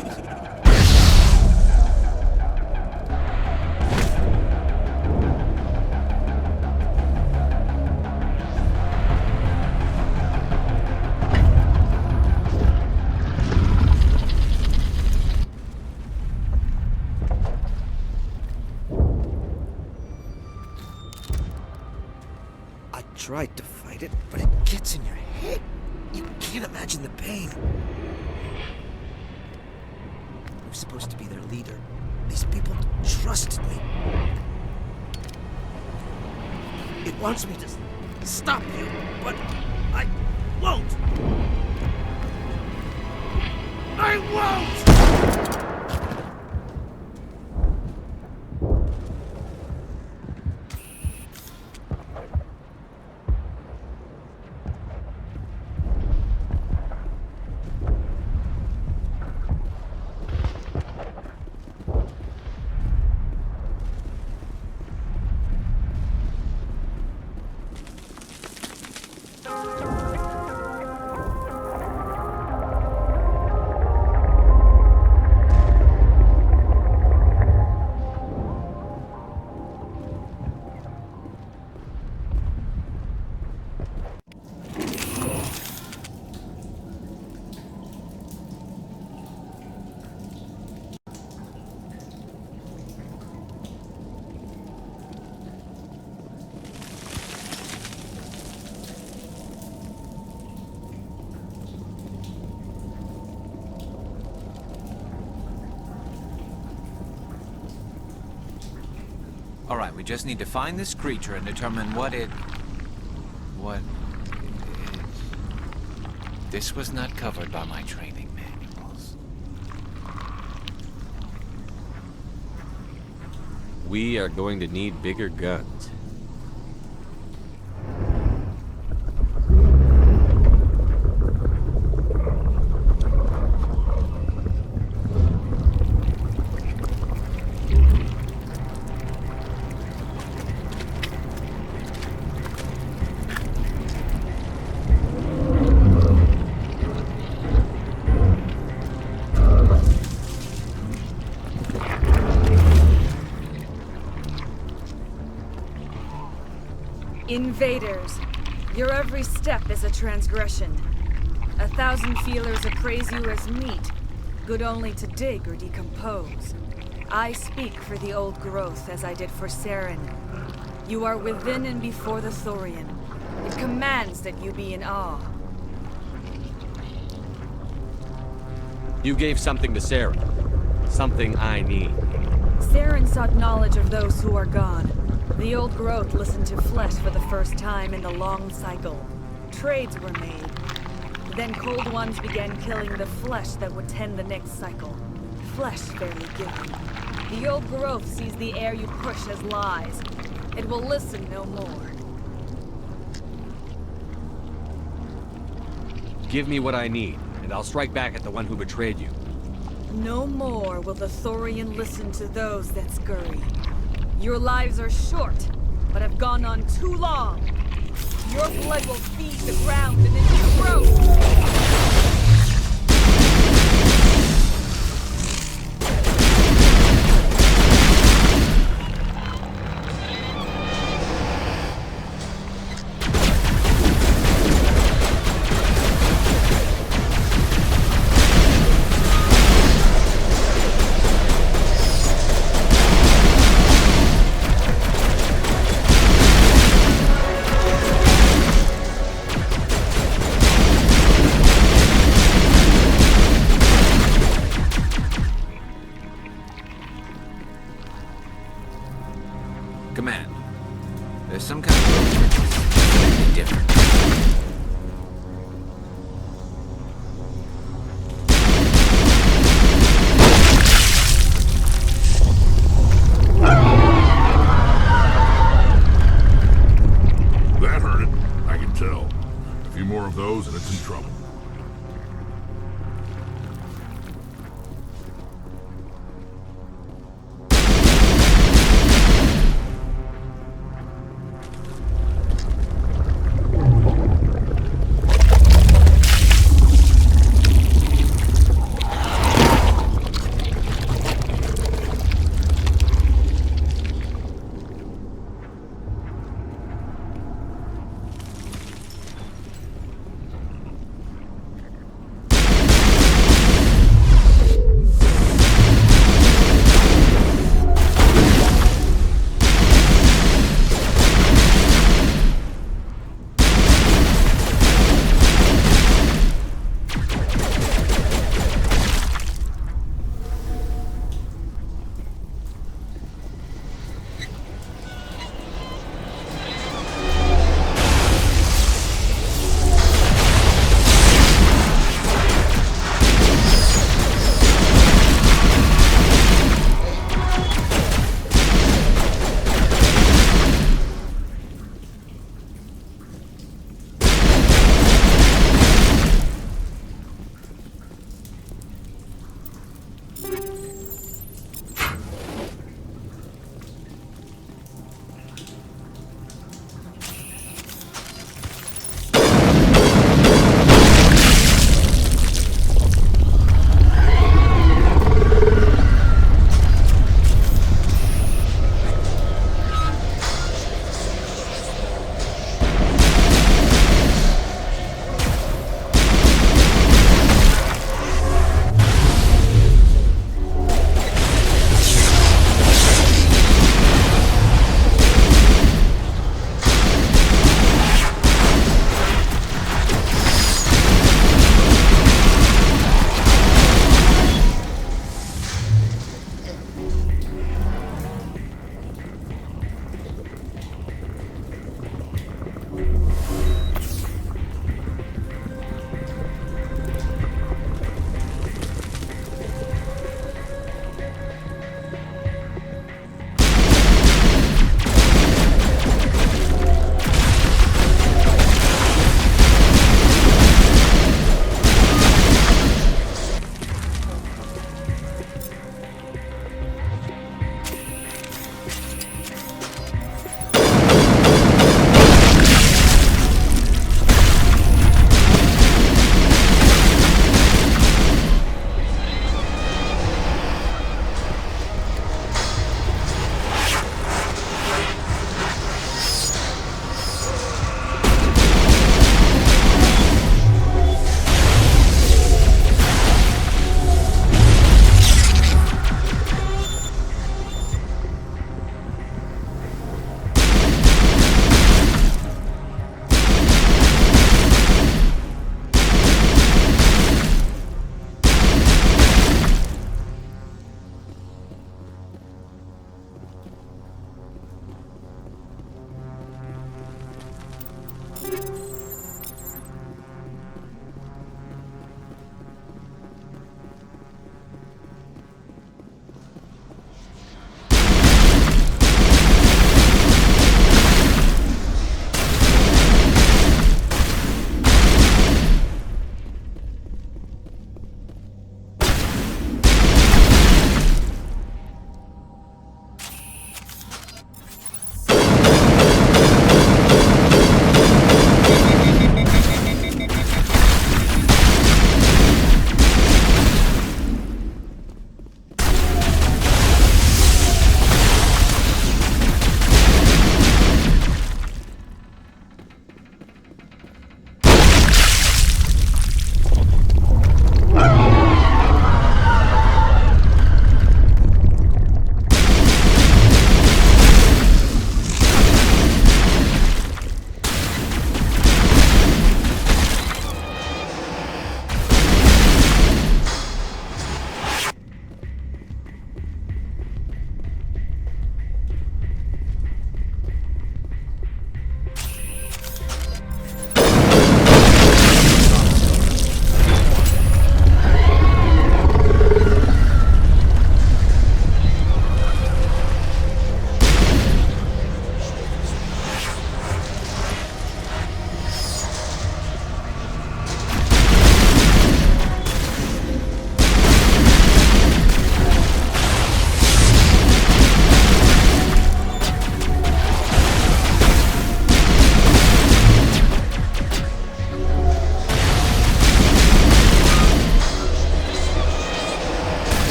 I tried to fight it, but it gets in your head. You can't imagine the pain. Supposed to be their leader. These people trusted me. It wants me to stop you, but I won't. I won't! All right, we just need to find this creature and determine what it is. This was not covered by my training manuals. We are going to need bigger guns. Invaders, your every step is a transgression. 1,000 feelers appraise you as meat, good only to dig or decompose. I speak for the old growth as I did for Saren. You are within and before the Thorian. It commands that you be in awe. You gave something to Sarah. Something I need. Saren sought knowledge of those who are gone. The old growth listened to flesh for the first time in the long cycle. Trades were made. Then cold ones began killing the flesh that would tend the next cycle. Flesh fairly given. The old growth sees the air you push as lies. It will listen no more. Give me what I need, and I'll strike back at the one who betrayed you. No more will the Thorian listen to those that scurry. Your lives are short, but have gone on too long. Your blood will feed the ground and into the growth. different. That hurt it. I can tell. A few more of those and it's in trouble.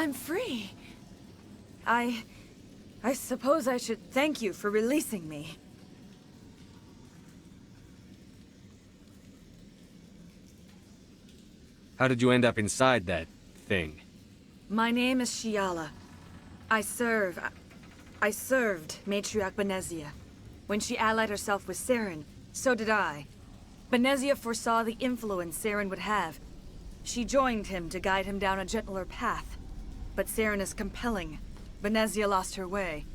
I'm free. I suppose I should thank you for releasing me. How did you end up inside that thing? My name is Shiala. I served Matriarch Benezia. When she allied herself with Saren, so did I. Benezia foresaw the influence Saren would have. She joined him to guide him down a gentler path. But Saren is compelling. Benezia lost her way.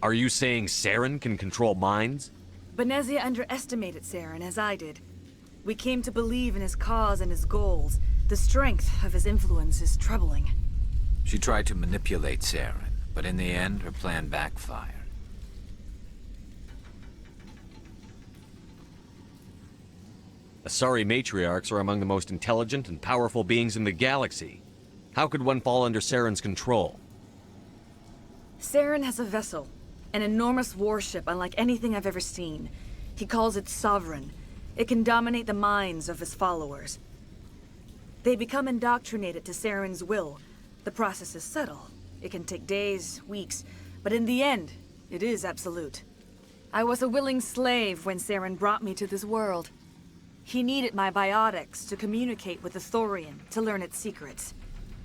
Are you saying Saren can control minds? Benezia underestimated Saren, as I did. We came to believe in his cause and his goals. The strength of his influence is troubling. She tried to manipulate Saren, but in the end, her plan backfired. Asari matriarchs are among the most intelligent and powerful beings in the galaxy. How could one fall under Saren's control? Saren has a vessel, an enormous warship unlike anything I've ever seen. He calls it Sovereign. It can dominate the minds of his followers. They become indoctrinated to Saren's will. The process is subtle. It can take days, weeks, but in the end, it is absolute. I was a willing slave when Saren brought me to this world. He needed my biotics to communicate with the Thorian, to learn its secrets.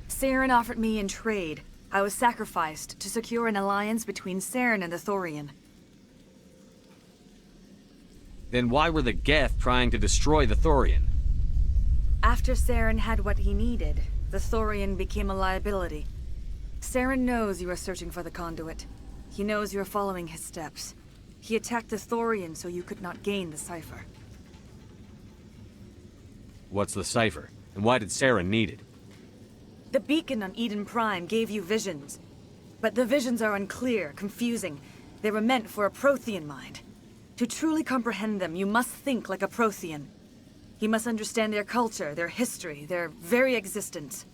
Saren offered me in trade. I was sacrificed to secure an alliance between Saren and the Thorian. Then why were the Geth trying to destroy the Thorian? After Saren had what he needed, the Thorian became a liability. Saren knows you are searching for the conduit. He knows you are following his steps. He attacked the Thorian so you could not gain the cipher. What's the cipher? And why did Saren need it? The beacon on Eden Prime gave you visions. But the visions are unclear, confusing. They were meant for a Prothean mind. To truly comprehend them, you must think like a Prothean. You must understand their culture, their history, their very existence.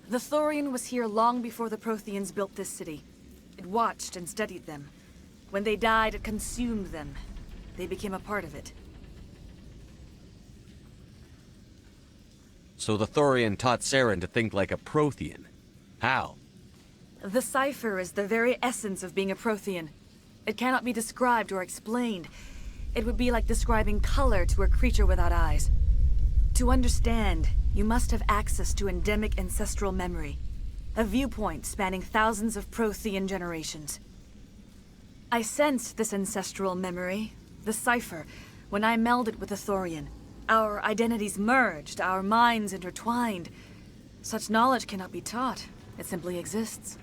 The Thorian was here long before the Protheans built this city. It watched and studied them. When they died, it consumed them. They became a part of it. So the Thorian taught Saren to think like a Prothean. How? The cipher is the very essence of being a Prothean. It cannot be described or explained. It would be like describing color to a creature without eyes. To understand, you must have access to endemic ancestral memory, a viewpoint spanning thousands of Prothean generations. I sensed this ancestral memory, the cipher, when I melded with the Thorian. Our identities merged, our minds intertwined. Such knowledge cannot be taught. It simply exists.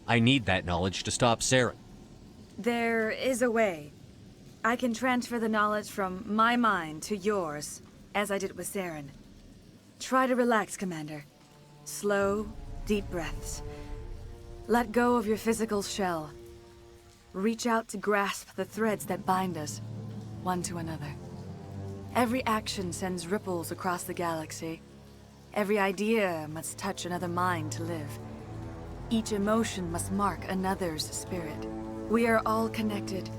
I need that knowledge to stop Saren. There is a way. I can transfer the knowledge from my mind to yours, as I did with Saren. Try to relax, Commander. Slow, deep breaths. Let go of your physical shell. Reach out to grasp the threads that bind us, one to another. Every action sends ripples across the galaxy. Every idea must touch another mind to live. Each emotion must mark another's spirit. We are all connected.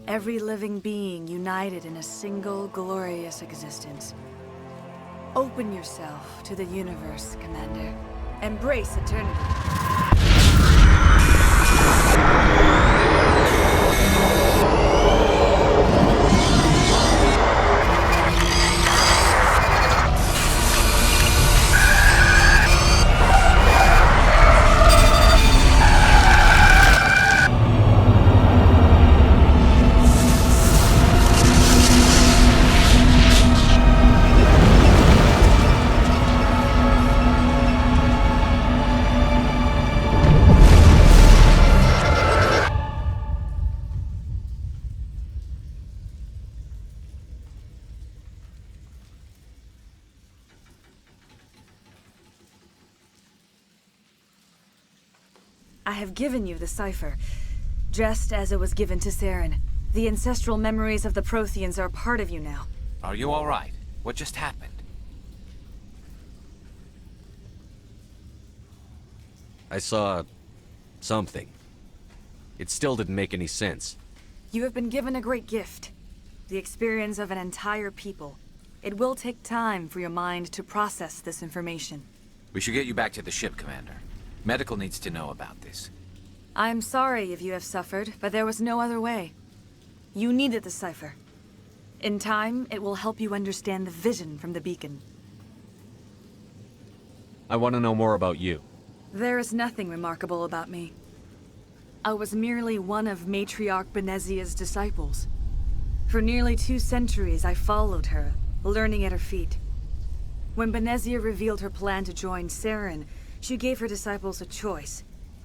Every living being united in a single glorious existence. Open yourself to the universe, Commander. Embrace eternity. I have given you the cipher, just as it was given to Saren. The ancestral memories of the Protheans are part of you now. Are you all right? What just happened? I saw something. It still didn't make any sense. You have been given a great gift. The experience of an entire people. It will take time for your mind to process this information. We should get you back to the ship, Commander. Medical needs to know about this. I'm sorry if you have suffered, but there was no other way. You needed the cipher. In time, it will help you understand the vision from the beacon. I want to know more about you. There is nothing remarkable about me. I was merely one of Matriarch Benezia's disciples. For nearly 2 centuries, I followed her, learning at her feet. When Benezia revealed her plan to join Saren, she gave her disciples a choice.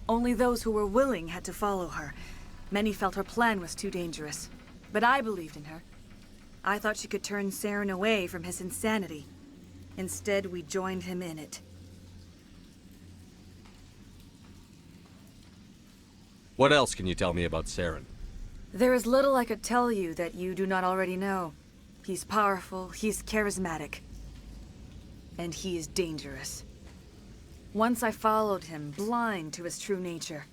Only those who were willing had to follow her. Many felt her plan was too dangerous, but I believed in her. I thought she could turn Saren away from his insanity. Instead, we joined him in it. What else can you tell me about Saren? There is little I could tell you that you do not already know. He's powerful, he's charismatic, and he is dangerous. Once I followed him, blind to his true nature.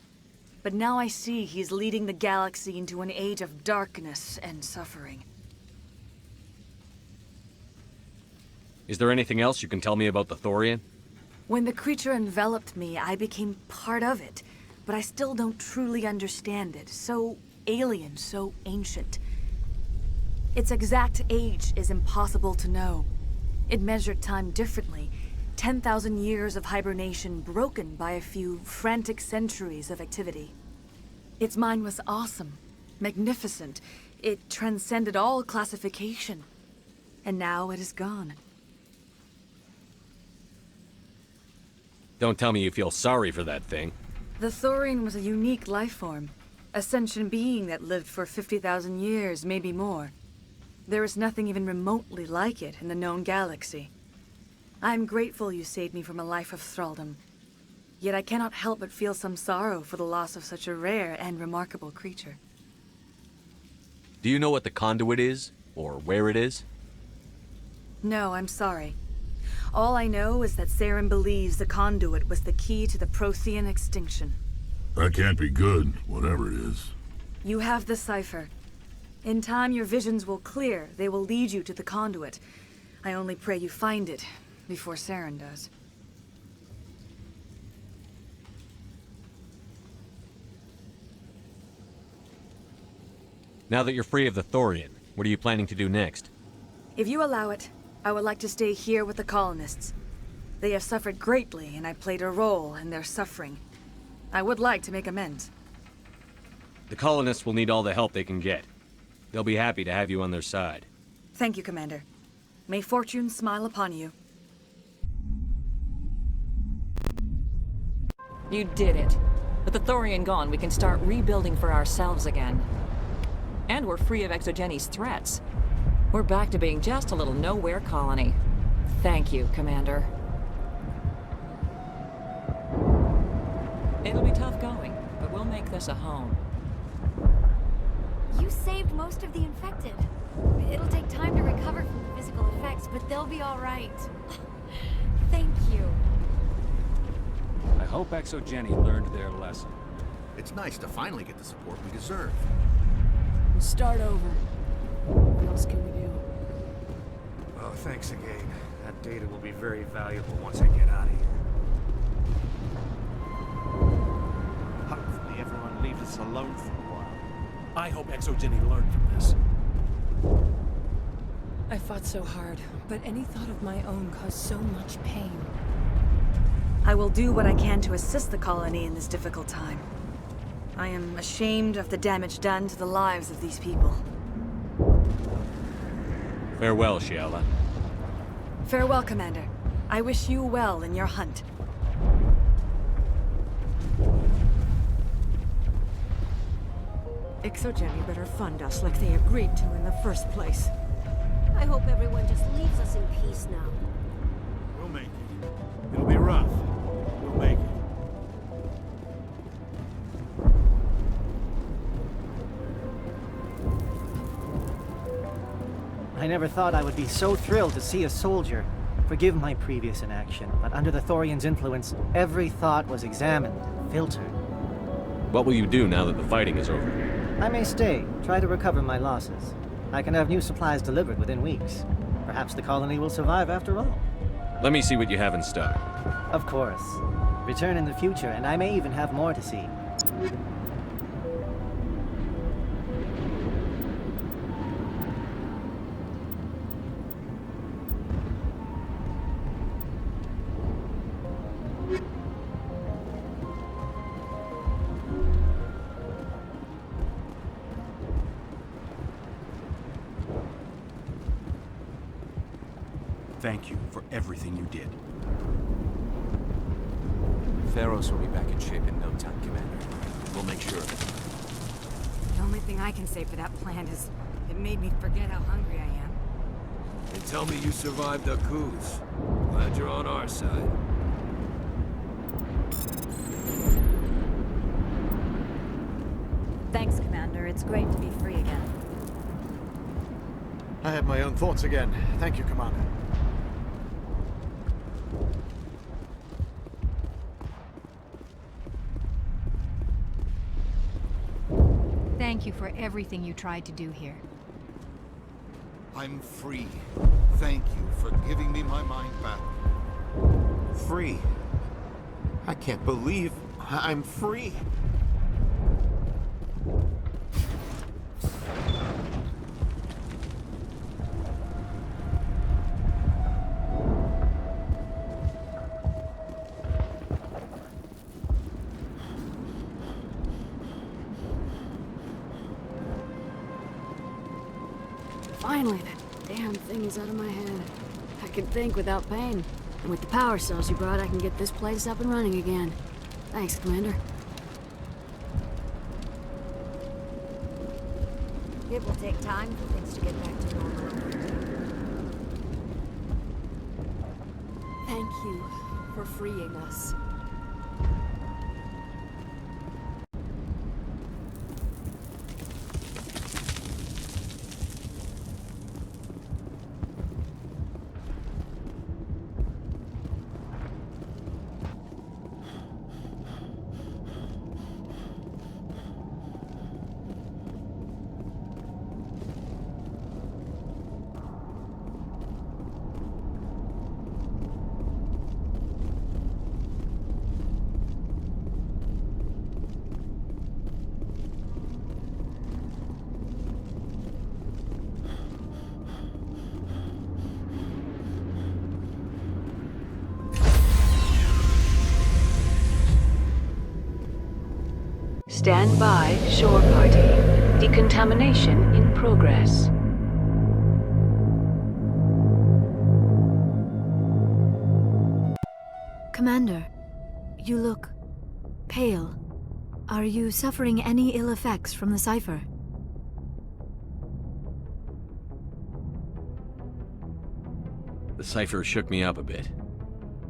But now I see he's leading the galaxy into an age of darkness and suffering. Is there anything else you can tell me about the Thorian? When the creature enveloped me, I became part of it, but I still don't truly understand it. So alien, so ancient. Its exact age is impossible to know. It measured time differently. 10,000 years of hibernation broken by a few frantic centuries of activity. Its mind was awesome, magnificent. It transcended all classification. And now it is gone. Don't tell me you feel sorry for that thing. The Thorian was a unique life form. A sentient being that lived for 50,000 years, maybe more. There is nothing even remotely like it in the known galaxy. I'm grateful you saved me from a life of thraldom. Yet I cannot help but feel some sorrow for the loss of such a rare and remarkable creature. Do you know what the conduit is? Or where it is? No, I'm sorry. All I know is that Saren believes the conduit was the key to the Prothean extinction. That can't be good, whatever it is. You have the cipher. In time, your visions will clear. They will lead you to the conduit. I only pray you find it before Saren does. Now that you're free of the Thorian, what are you planning to do next? If you allow it, I would like to stay here with the Colonists. They have suffered greatly, and I played a role in their suffering. I would like to make amends. The Colonists will need all the help they can get. They'll be happy to have you on their side. Thank you, Commander. May fortune smile upon you. You did it. With the Thorian gone, we can start rebuilding for ourselves again. And we're free of ExoGeni's threats. We're back to being just a little nowhere colony. Thank you, Commander. It'll be tough going, but we'll make this a home. You saved most of the infected. It'll take time to recover from the physical effects, but they'll be all right. Thank you. I hope ExoGeni learned their lesson. It's nice to finally get the support we deserve. We'll start over. What else can we do? Oh, thanks again. That data will be very valuable once I get out of here. Hopefully everyone leaves us alone for a while. I hope ExoGeni learned from this. I fought so hard, but any thought of my own caused so much pain. I will do what I can to assist the colony in this difficult time. I am ashamed of the damage done to the lives of these people. Farewell, Shiala. Farewell, Commander. I wish you well in your hunt. ExoGeni better fund us like they agreed to in the first place. I hope everyone just leaves us in peace now. We'll make it. It'll be rough. We'll make it. I never thought I would be so thrilled to see a soldier. Forgive my previous inaction, but under the Thorian's influence, every thought was examined, filtered. What will you do now that the fighting is over? I may stay, try to recover my losses. I can have new supplies delivered within weeks. Perhaps the colony will survive after all. Let me see what you have in stock. Of course. Return in the future, and I may even have more to see. Thank you for everything you did. Feros will be back in shape in no time, Commander. We'll make sure of it. The only thing I can say for that plan is it made me forget how hungry I am. And tell me you survived the coups. Glad you're on our side. Thanks, Commander. It's great to be free again. I have my own thoughts again. Thank you, Commander. Thank you for everything you tried to do here. I'm free. Thank you for giving me my mind back. Free? I can't believe I'm free. Finally, that damn thing is out of my head. I can think without pain. And with the power cells you brought, I can get this place up and running again. Thanks, Commander. It will take time for things to get back to normal. Thank you for freeing us. Stand by, shore party. Decontamination in progress. Commander, you look pale. Are you suffering any ill effects from the cipher? The cipher shook me up a bit.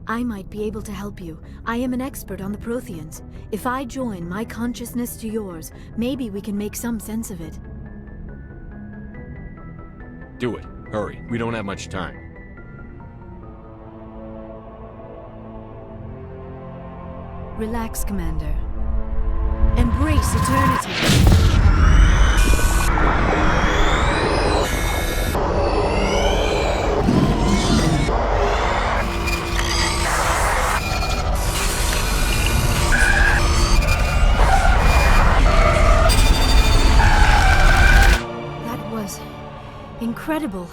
I might be able to help you. I am an expert on the Protheans. If I join my consciousness to yours, maybe we can make some sense of it. Do it. Hurry. We don't have much time. Relax, Commander. Embrace eternity. Incredible.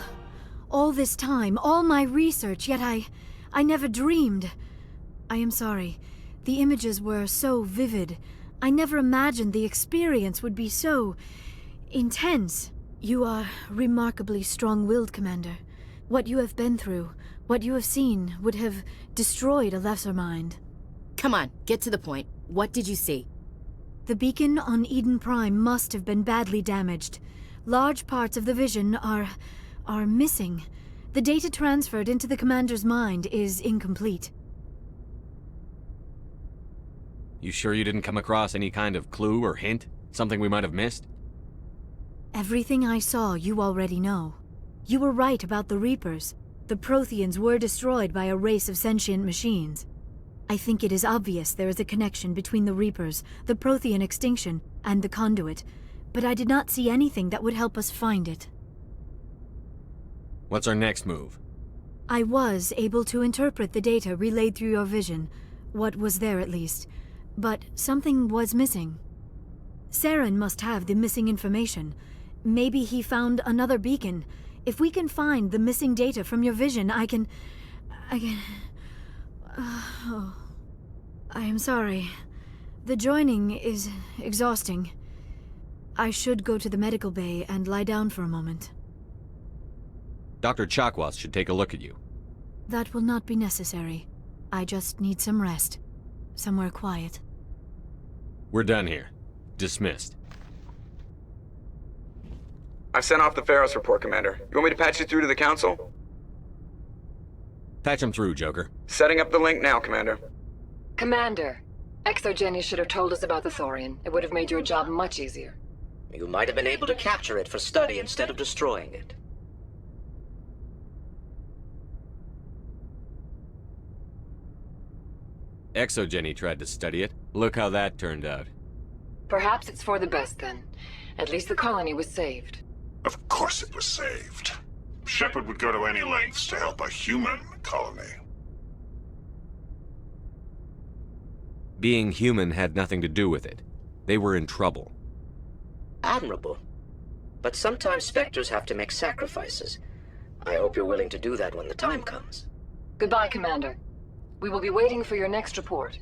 All this time, all my research, yet I never dreamed. I am sorry. The images were so vivid. I never imagined the experience would be so intense. You are remarkably strong-willed, Commander. What you have been through, what you have seen, would have destroyed a lesser mind. Come on, get to the point. What did you see? The beacon on Eden Prime must have been badly damaged. Large parts of the vision are missing. The data transferred into the commander's mind is incomplete. You sure you didn't come across any kind of clue or hint? Something we might have missed? Everything I saw you already know. You were right about the Reapers. The Protheans were destroyed by a race of sentient machines. I think it is obvious there is a connection between the Reapers, the Prothean extinction, and the Conduit, but I did not see anything that would help us find it. What's our next move? I was able to interpret the data relayed through your vision, what was there at least, but something was missing. Saren must have the missing information. Maybe he found another beacon. If we can find the missing data from your vision, I can... Oh. I am sorry. The joining is exhausting. I should go to the medical bay and lie down for a moment. Dr. Chakwas should take a look at you. That will not be necessary. I just need some rest. Somewhere quiet. We're done here. Dismissed. I've sent off the Feros report, Commander. You want me to patch you through to the Council? Patch him through, Joker. Setting up the link now, Commander. Commander, ExoGeni should have told us about the Thorian. It would have made your job much easier. You might have been able to capture it for study instead of destroying it. ExoGeni tried to study it. Look how that turned out. Perhaps it's for the best then. At least the colony was saved. Of course it was saved. Shepard would go to any lengths to help a human colony. Being human had nothing to do with it. They were in trouble. Admirable. But sometimes Spectres have to make sacrifices. I hope you're willing to do that when the time comes. Goodbye, Commander. We will be waiting for your next report.